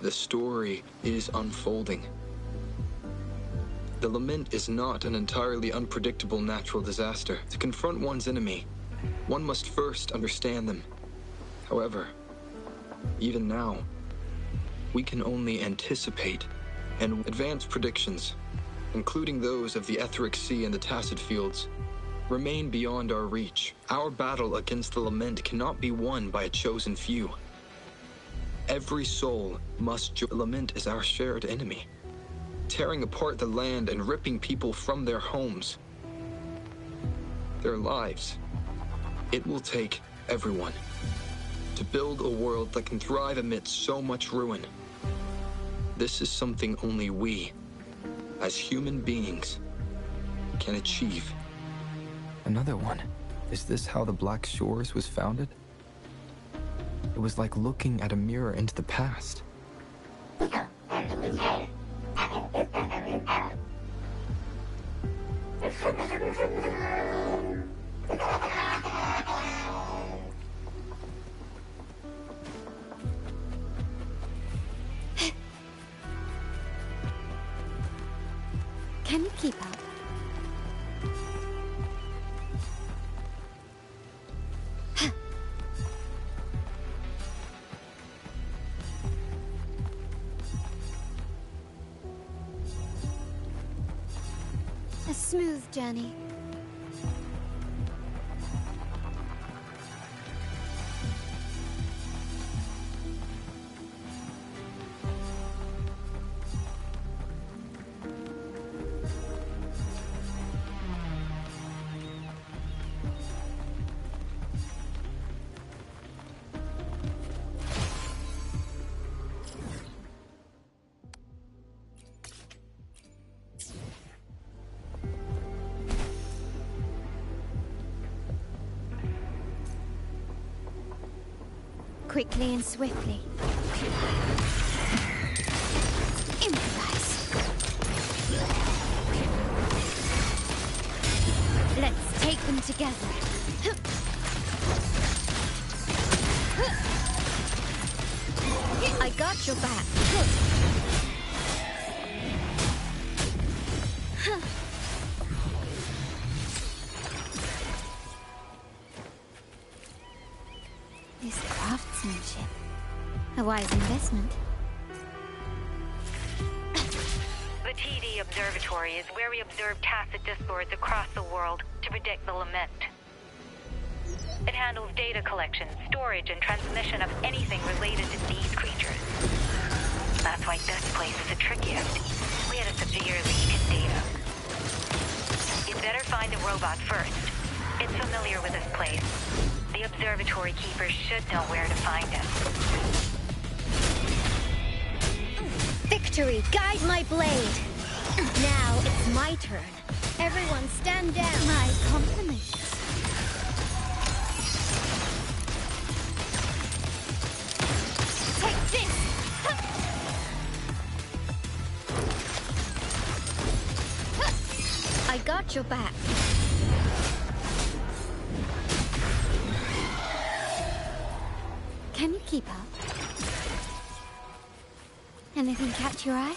The story is unfolding. The lament is not an entirely unpredictable natural disaster. To confront one's enemy, one must first understand them. However, even now, we can only anticipate, and advanced predictions, including those of the Etheric Sea and the Tacit Fields, remain beyond our reach. Our battle against the lament cannot be won by a chosen few. Every soul must join. The lament is our shared enemy, tearing apart the land and ripping people from their homes, their lives. It will take everyone to build a world that can thrive amidst so much ruin. This is something only we, as human beings, can achieve. Another one. Is this how the Black Shores was founded? was like looking at a mirror into the past. Can you keep up? A smooth journey. Quickly and swiftly. Improvise. Let's take them together. I got your back. This craftsmanship. A wise investment. The TD Observatory is where we observe tacit discords across the world to predict the lament. It handles data collection, storage, and transmission of anything related to these creatures. That's why this place is the trickiest. We had a severe leak in data. You'd better find the robot first. It's familiar with this place. The observatory keepers should know where to find it. Victory, guide my blade. Now it's my turn. Everyone stand down. My compliments. Take this. I got your back. Can you keep up? Anything catch your eye?